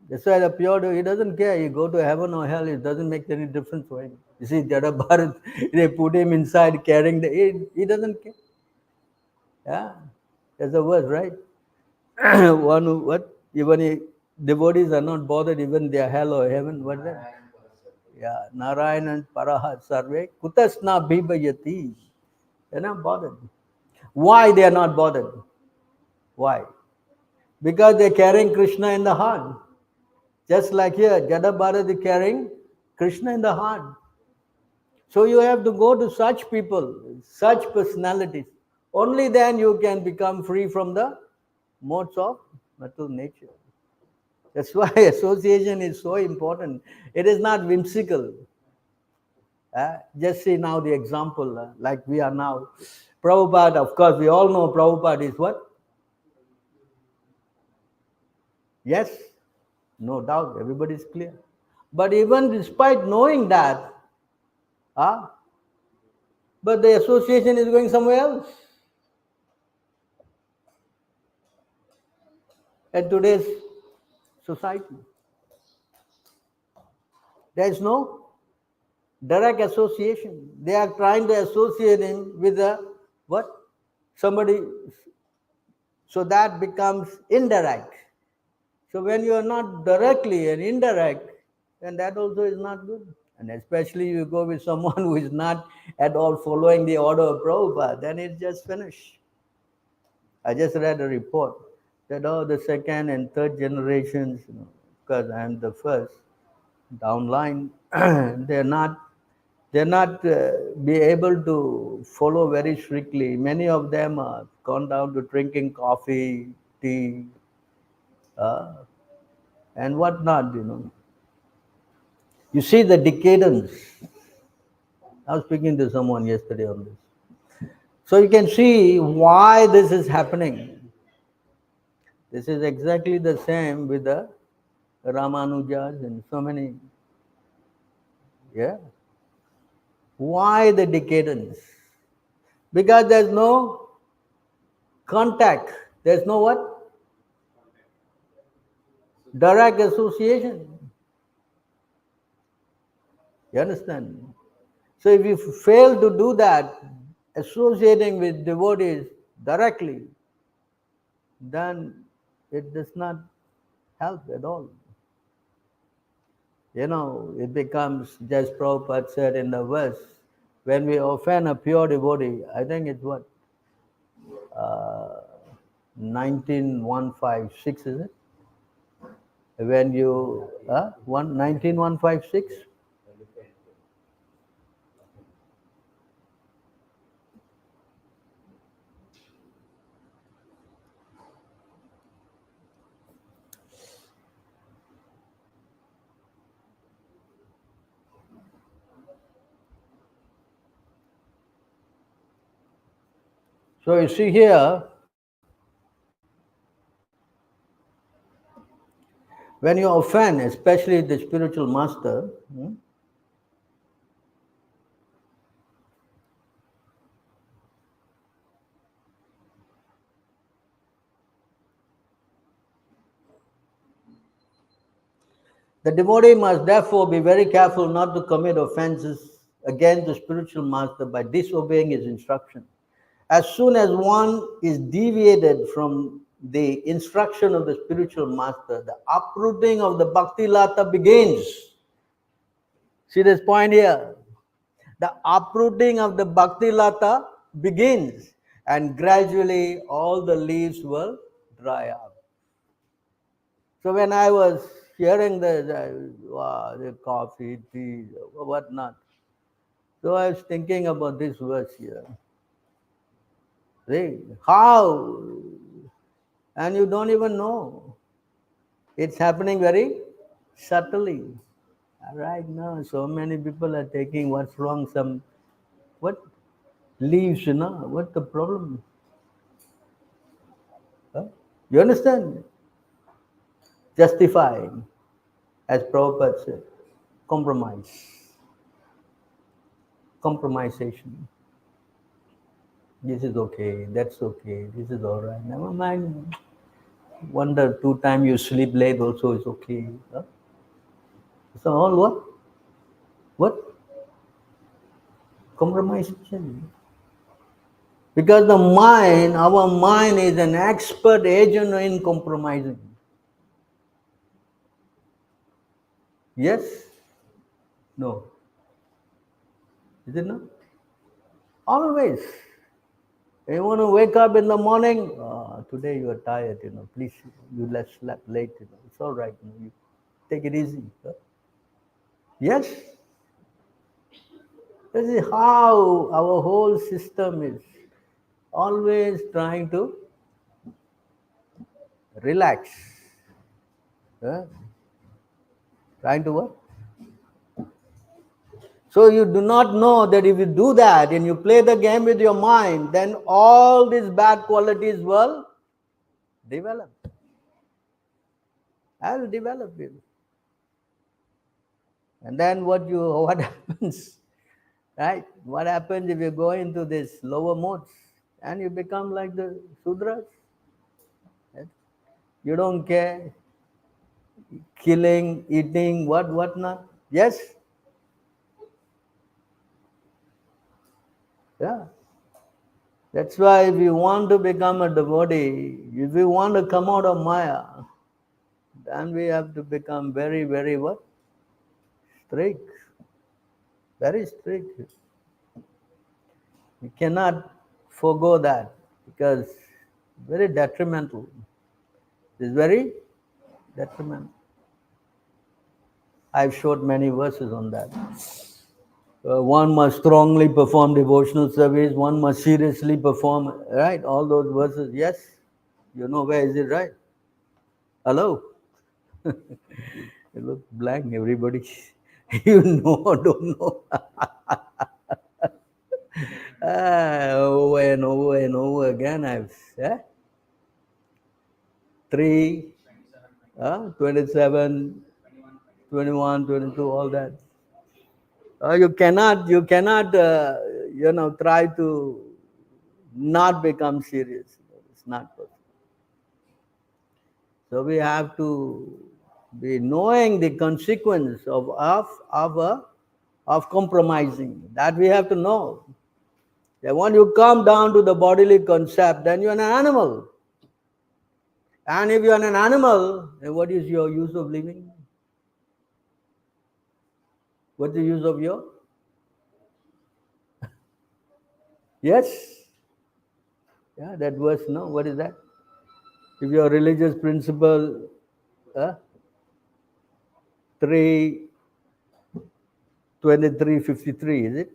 That's why the pure devotee, he doesn't care. He go to heaven or hell, it doesn't make any difference for him. You see, Jada Bharat, they put him inside carrying he doesn't care. Yeah, that's the worst, right? One who, what? Even devotees are not bothered, even they are hell or heaven. What that? Yeah, Narayan Paraha Sarve Kutasna Bhibayati. They're not bothered. Why they are not bothered? Why? Because they're carrying Krishna in the heart. Just like here, Jada Bharat is carrying Krishna in the heart. So you have to go to such people, such personalities. Only then you can become free from the modes of material nature. That's why association is so important. It is not whimsical. Just see now the example, like we are now. Prabhupada, of course, we all know Prabhupada is what? Yes, no doubt, everybody is clear. But even despite knowing that, but the association is going somewhere else. In today's society, there is no direct association. They are trying to associate him with a what? Somebody. So that becomes indirect. So when you are not directly and indirect, then that also is not good. And especially you go with someone who is not at all following the order of Prabhupada, then it's just finished. I just read a report that the second and third generations, because I am the first downline, they're not be able to follow very strictly. Many of them are gone down to drinking coffee, tea, uh, and whatnot. You see the decadence. I was speaking to someone yesterday on this. So you can see why this is happening. This is exactly the same with the Ramanujas and so many. Yeah. Why the decadence? Because there's no contact. There's no what? Direct association. You understand? So if you fail to do that, associating with devotees directly, then it does not help at all. It becomes, just Prabhupada said in the verse, when we offend a pure devotee, I think it's what? Uh, 19156, is it? When you, 19156? So you see here, when you offend, especially the spiritual master, the devotee must therefore be very careful not to commit offenses against the spiritual master by disobeying his instruction. As soon as one is deviated from the instruction of the spiritual master, the uprooting of the bhakti lata begins. See this point here? The uprooting of the bhakti lata begins, and gradually all the leaves will dry up. So when I was hearing the coffee, tea, whatnot, so I was thinking about this verse here. See, how? And you don't even know. It's happening very subtly. Right now, so many people are taking what's wrong, what? Leaves, What's the problem? Huh? You understand? Justifying, as Prabhupada said, compromise, compromisation. This is okay, that's okay, this is all right. Never mind. Wonder 2 times you sleep late also is okay. Huh? So all what? What? Compromisation. Because our mind is an expert agent in compromising. Yes? No? Is it not? Always. You want to wake up in the morning, today you are tired, please, you left slept late, it's all right, you take it easy. Huh? Yes? This is how our whole system is always trying to relax. Huh? Trying to what? So you do not know that if you do that and you play the game with your mind, then all these bad qualities will develop. I'll develop it. And then what happens? Right? What happens if you go into this lower modes and you become like the Sudras? Right? You don't care, killing, eating, what not? Yes? Yeah. That's why if you want to become a devotee, if we want to come out of Maya, then we have to become very, very what? Strict. Very strict. We cannot forego that because Very detrimental. It's very detrimental. I've showed many verses on that. One must strongly perform devotional service. One must seriously perform, right? All those verses. Yes, you know where is it, right? Hello. You look blank, everybody. You know or don't know. Over and over and over again, I've said 3, 27, 21, 22, all that. You cannot, try to not become serious. It's not possible. So we have to be knowing the consequence of compromising. That we have to know. That when you come down to the bodily concept, then you're an animal. And if you're an animal, then what is your use of living? What's the use of your? Yes? Yeah, that verse, no? What is that? If your religious principle, 3, 23, 53, is it?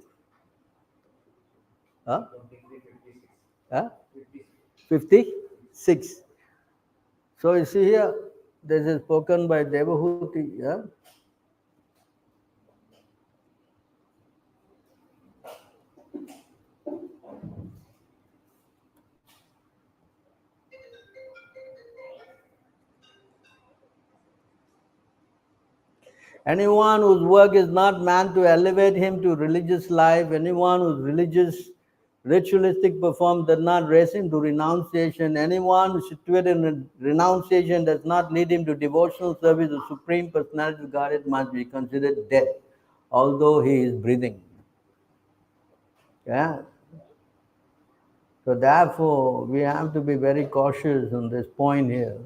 Huh? 56. So you see here, this is spoken by Devahuti. Yeah? Anyone whose work is not meant to elevate him to religious life, anyone whose religious, ritualistic performance does not raise him to renunciation, anyone who is situated in renunciation does not lead him to devotional service, the Supreme Personality of Godhead must be considered dead, although he is breathing. Yeah. So therefore, we have to be very cautious on this point here.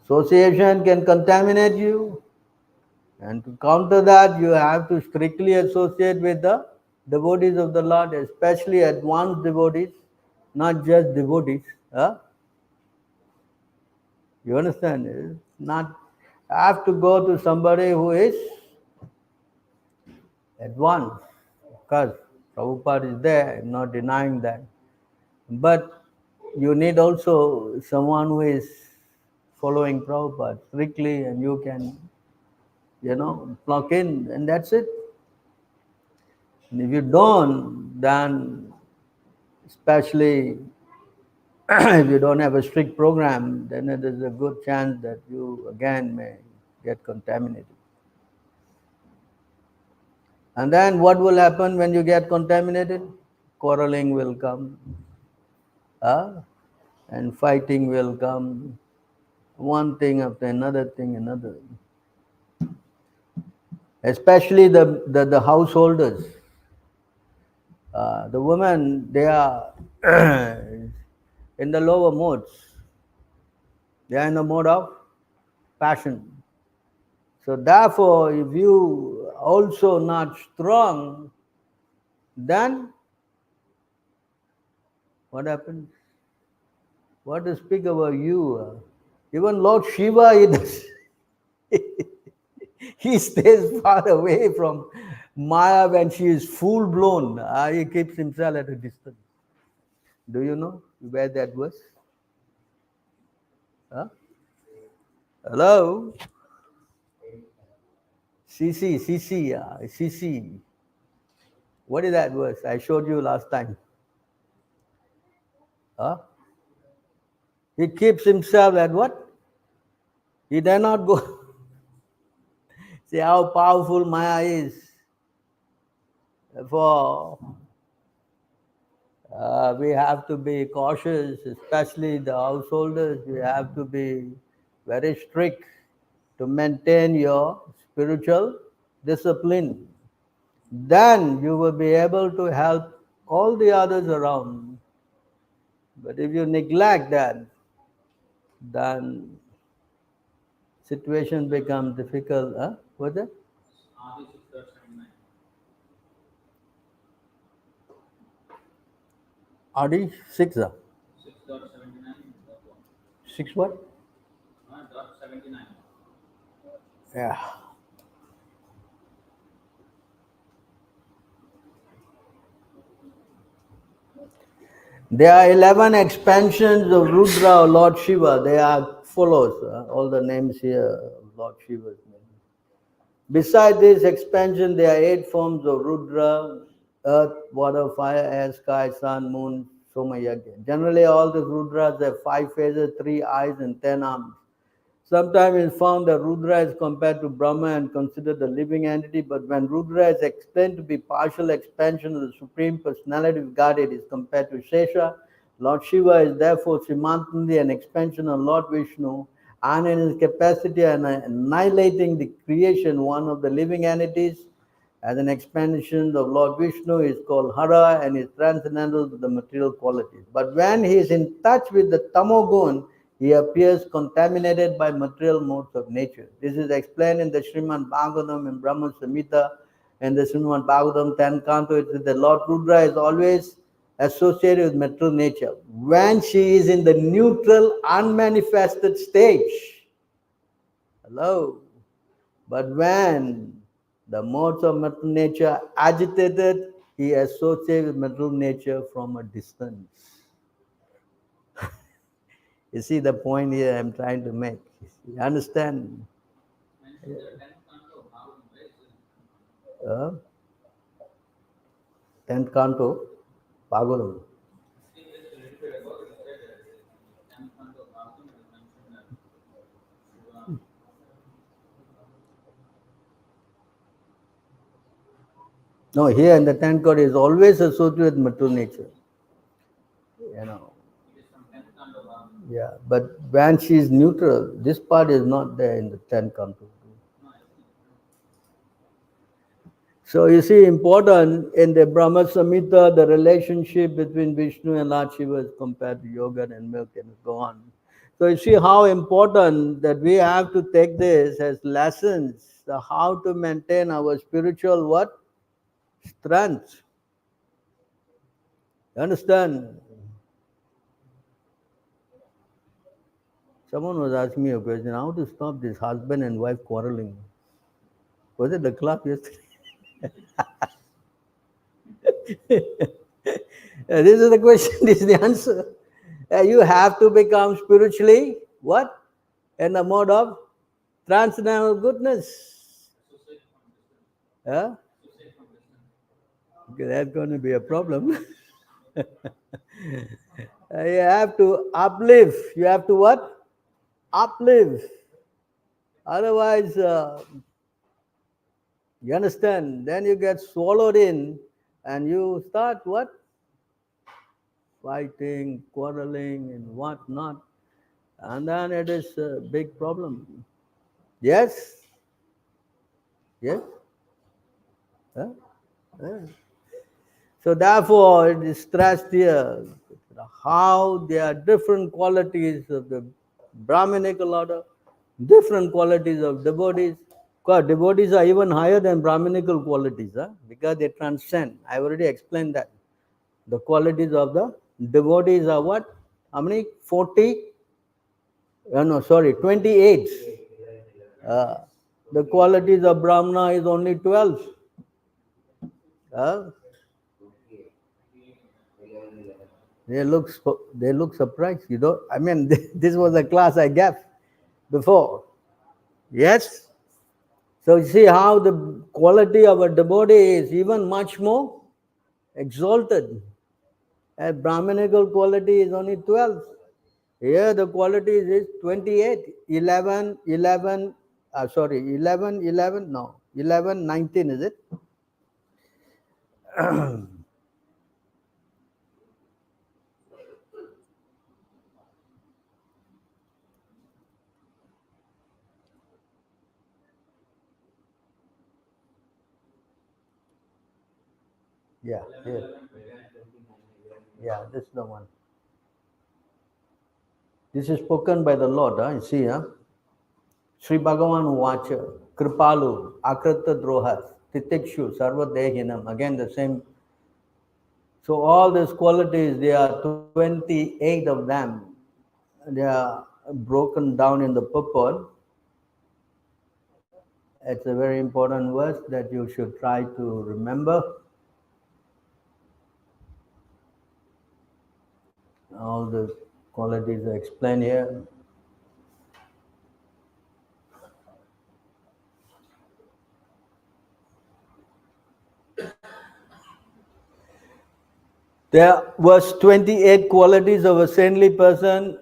Association can contaminate you. And to counter that, you have to strictly associate with the devotees of the Lord, especially advanced devotees, not just devotees. Huh? You understand? It's not have to go to somebody who is advanced. Of course, Prabhupada is there, I'm not denying that. But you need also someone who is following Prabhupada strictly, and you can, plug in, and that's it. And if you don't, then especially if you don't have a strict program, then it is a good chance that you again may get contaminated. And then what will happen when you get contaminated? Quarreling will come, and fighting will come, one thing after another thing, another. Especially the householders. The women, they are in the lower modes. They are in the mode of passion. So therefore, if you also not strong, then what happens? What to speak about you? Even Lord Shiva, he stays far away from Maya when she is full blown. He keeps himself at a distance. Do you know where that was? Huh? Hello? CC. What is that verse? I showed you last time. Huh? He keeps himself at what? He dare not go. See how powerful Maya is. Therefore, we have to be cautious, especially the householders. We have to be very strict to maintain your spiritual discipline. Then you will be able to help all the others around. But if you neglect that, then situation becomes difficult. Huh? What's that? RD 6.79. RD 6. 6.79. 6 what? Dot 79. Yeah. There are 11 expansions of Rudra or Lord Shiva. They are follows all the names here of Lord Shiva's name. Besides this expansion, there are 8 forms of Rudra: earth, water, fire, air, sky, sun, moon, Soma, Yajna. Generally, all the Rudras have 5 faces, 3 eyes, and 10 arms. Sometimes it's found that Rudra is compared to Brahma and considered a living entity, but when Rudra is explained to be partial expansion of the Supreme Personality of Godhead, it is compared to Shesha. Lord Shiva is therefore simultaneously an expansion of Lord Vishnu, and in his capacity of annihilating the creation, one of the living entities, as an expansion of Lord Vishnu is called Hara and is transcendental to the material qualities. But when he is in touch with the Tamogun, he appears contaminated by material modes of nature. This is explained in the Srimad Bhagavatam in Brahma Samhita and the Srimad Bhagavatam 10 Canto. It says the Lord Rudra is always associated with material nature. When she is in the neutral, unmanifested stage, hello. But when the modes of material nature are agitated, he associates with material nature from a distance. You see the point here I'm trying to make. You understand? Mentioned the 10th canto of Bhagavatam, right? 10th canto, Bhagavatam. See, just a little bit ago, you said that in 10th canto of Bhagavatam, it is mentioned that Shiva. No, here in the 10th canto is always associated with material nature. You know. It is from 10th canto of Bhagavatam. Yeah, but when she is neutral, this part is not there in the 10th canto. No, I see. So you see, important in the Brahma Samhita, the relationship between Vishnu and Lord Shiva is compared to yogurt and milk and go on. So you see how important that we have to take this as lessons, how to maintain our spiritual what? Strength. You understand? Someone was asking me a question, how to stop this husband and wife quarreling? Was it the class yesterday? This is the question, this is the answer. You have to become spiritually what? In the mode of transcendental goodness. Associate from distance. Yeah? Associate from distance. Okay, that's going to be a problem. You have to uplift. You have to what? Uplift. Otherwise, you understand? Then you get swallowed in and you start what? Fighting, quarreling, and what not. And then it is a big problem. Yes? Yes? Huh? Yeah. So therefore, it is stressed here how there are different qualities of the Brahminical order, different qualities of devotees. Because devotees are even higher than Brahminical qualities, because they transcend. I already explained that. The qualities of the devotees are what? How many? 40? No, sorry, 28. Uh, the qualities of Brahmana is only 12. Uh, they look surprised. You know, I mean, this was a class I gave before. Yes. So you see how the quality of a devotee is even much more exalted. A Brahminical quality is only 12. Here the quality is 28, 11, 11, 11, 11, no, 11, 19, is it? Yeah, 11, here. 11, 29. Yeah, this is the one. This is spoken by the Lord, you see, Sri Bhagavan Vacha, Kripalu, Akrita Drohas, Titikshu, Sarva Dehinam, again the same. So all these qualities, there are 28 of them. They are broken down in the purport. It's a very important verse that you should try to remember. All the qualities are explained here. There was 28 qualities of a saintly person.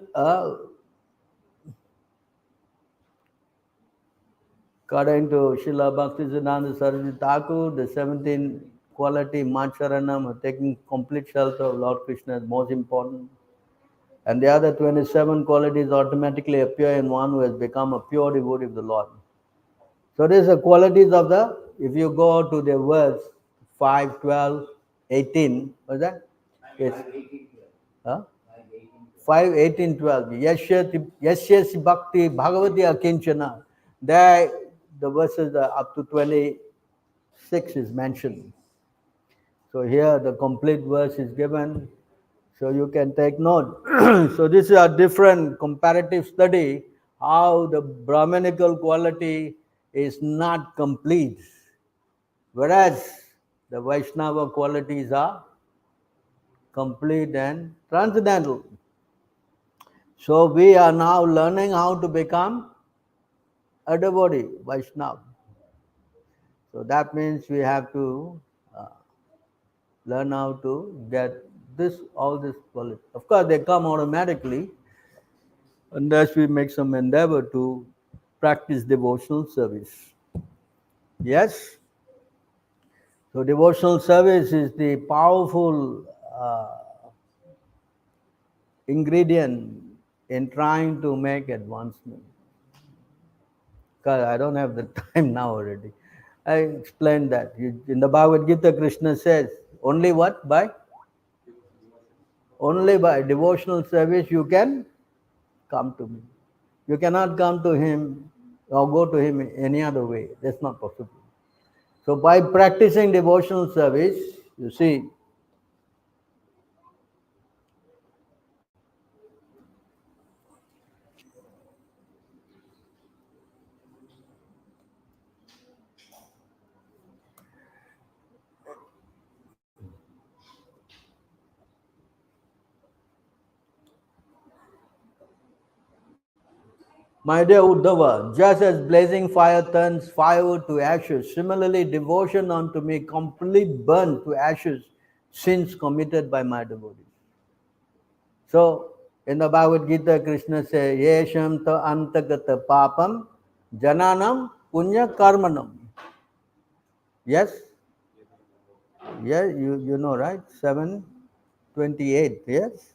According to Srila Bhaktisiddhanta Saraswati Thakur, the 17th quality, Macharanam, taking complete shelter of Lord Krishna, is most important. And the other 27 qualities automatically appear in one who has become a pure devotee of the Lord. So these are qualities of the, if you go to the verse 5, 12, 18, what's that? It's 5, 18, 12. Yasya bhakti bhagavati akinchana. There, the verses are up to 26 is mentioned. So here the complete verse is given. So you can take note. So this is a different comparative study, how the Brahmanical quality is not complete, whereas the Vaishnava qualities are complete and transcendental. So we are now learning how to become a devotee, Vaishnava. So that means we have to learn how to get all this quality. Of course, they come automatically unless we make some endeavor to practice devotional service. Yes? So devotional service is the powerful ingredient in trying to make advancement. Because I don't have the time now already. I explained that. In the Bhagavad Gita, Krishna says, only what? Only by devotional service you can come to me. You cannot come to him or go to him any other way. That's not possible. So by practicing devotional service, you see, my dear Uddhava, just as blazing fire turns firewood to ashes, similarly devotion unto me completely burns to ashes sins committed by my devotees. So in the Bhagavad Gita, Krishna says, Yesham ta antagata papam jananam punya karmanam. Yes? Yeah, you know, right? 7:28, yes?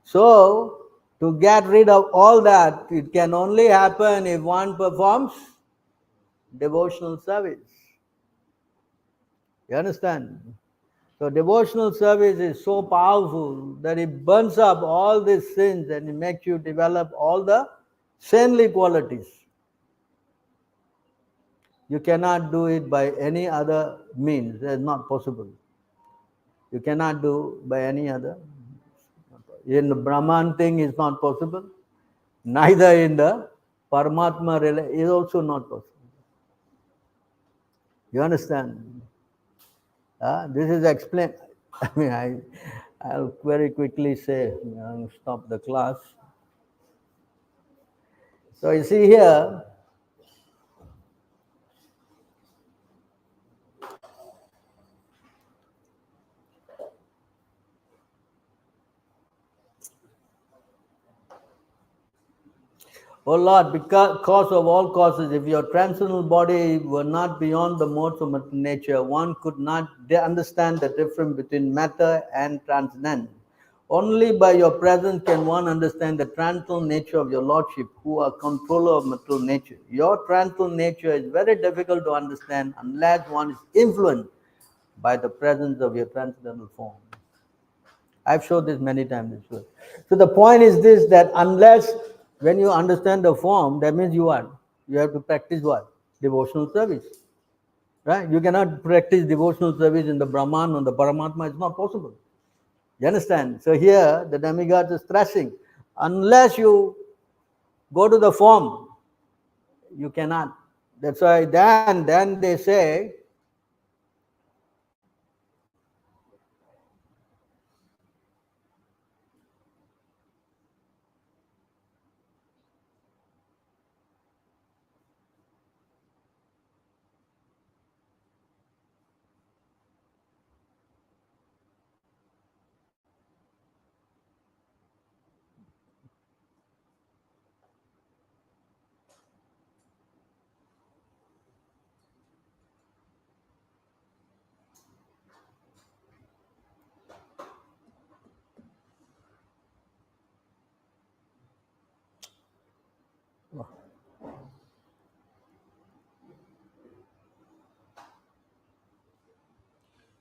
So, to get rid of all that, it can only happen if one performs devotional service. You understand? So, devotional service is so powerful that it burns up all these sins and it makes you develop all the saintly qualities. You cannot do it by any other means. That's not possible. You cannot do by any other. In the Brahman thing is not possible. Neither in the Paramatma is also not possible. You understand? This is explained. I mean, I'll very quickly say, I'll stop the class. So you see here, oh Lord, because of all causes, if your transcendental body were not beyond the modes of material nature, one could not understand the difference between matter and transcendence. Only by your presence can one understand the transcendental nature of your Lordship, who are controller of material nature. Your transcendental nature is very difficult to understand unless one is influenced by the presence of your transcendental form. I've showed this many times. So the point is this, that unless when you understand the form, that means you have to practice what? Devotional service. Right? You cannot practice devotional service in the Brahman or the Paramatma. It's not possible. You understand? So here the demigod is stressing, unless you go to the form. You cannot. That's why then they say,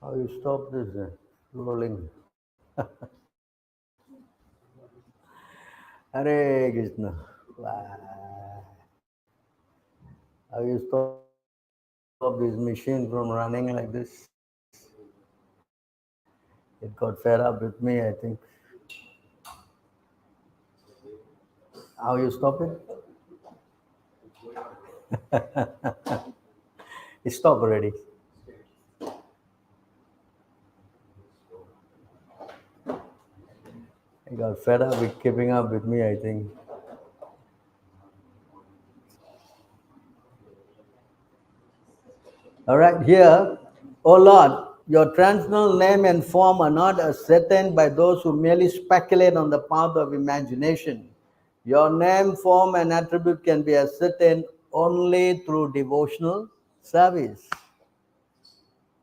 how you stop this rolling? Hare Krishna. Wow. How you stop this machine from running like this? It got fed up with me, I think. How you stop it? It stopped already. It got fed up with keeping up with me, I think. All right, here, O Lord, your transcendental name and form are not ascertained by those who merely speculate on the path of imagination. Your name, form, and attribute can be ascertained only through devotional service.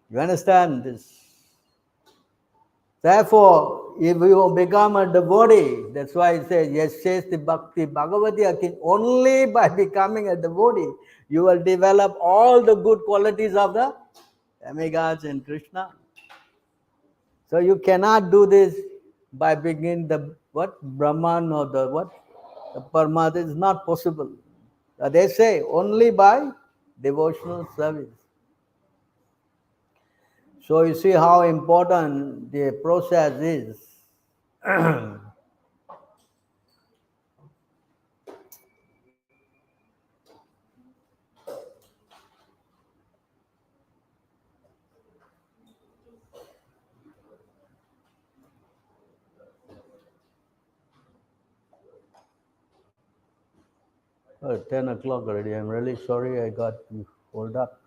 You understand this? Therefore, if you become a devotee, that's why it says, yes, says the Bhakti Bhagavati Akin, only by becoming a devotee, you will develop all the good qualities of the demigods and Krishna. So you cannot do this by beginning the what? Brahman or the what? The Paramatma. It's not possible. They say only by devotional service. So you see how important the process is. 10 o'clock already. I'm really sorry I got you hold up.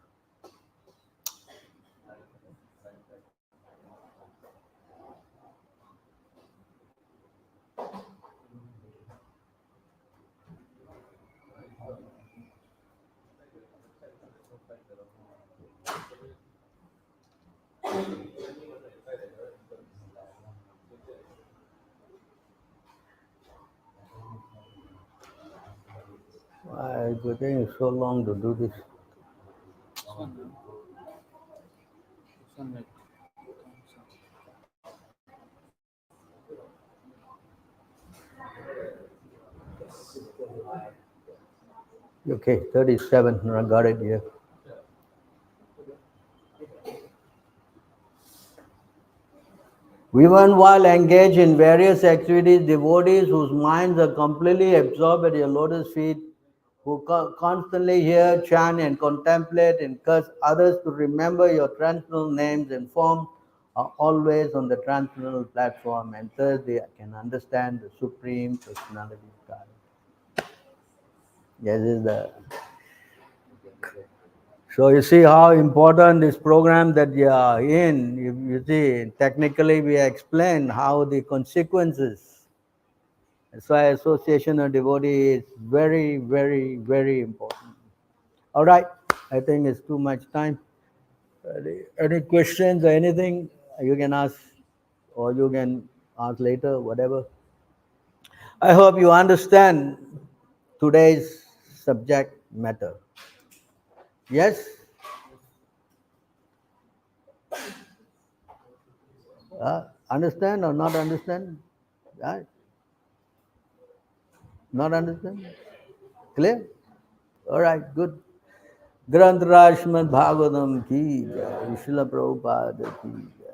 I think it's so long to do this. This one, no? This one, like, Okay, 37. I got it here. Even while engaged in various activities, devotees whose minds are completely absorbed at your lotus feet, who constantly hear, chant, and contemplate, encourage others to remember your transcendental names and forms, are always on the transcendental platform, and thus they can understand the Supreme Personality of God. This is the. So you see how important this program that you are in. You see, technically we explain how the consequences. That's why association of devotee is very, very, very important. All right, I think it's too much time. Any questions or anything you can ask, or you can ask later, whatever. I hope you understand today's subject matter. Yes? Understand or not understand? Not understand? Clear? All right, good. Granth Raj Srimad Bhagavatam ki jai, Srila Prabhupada ki jai.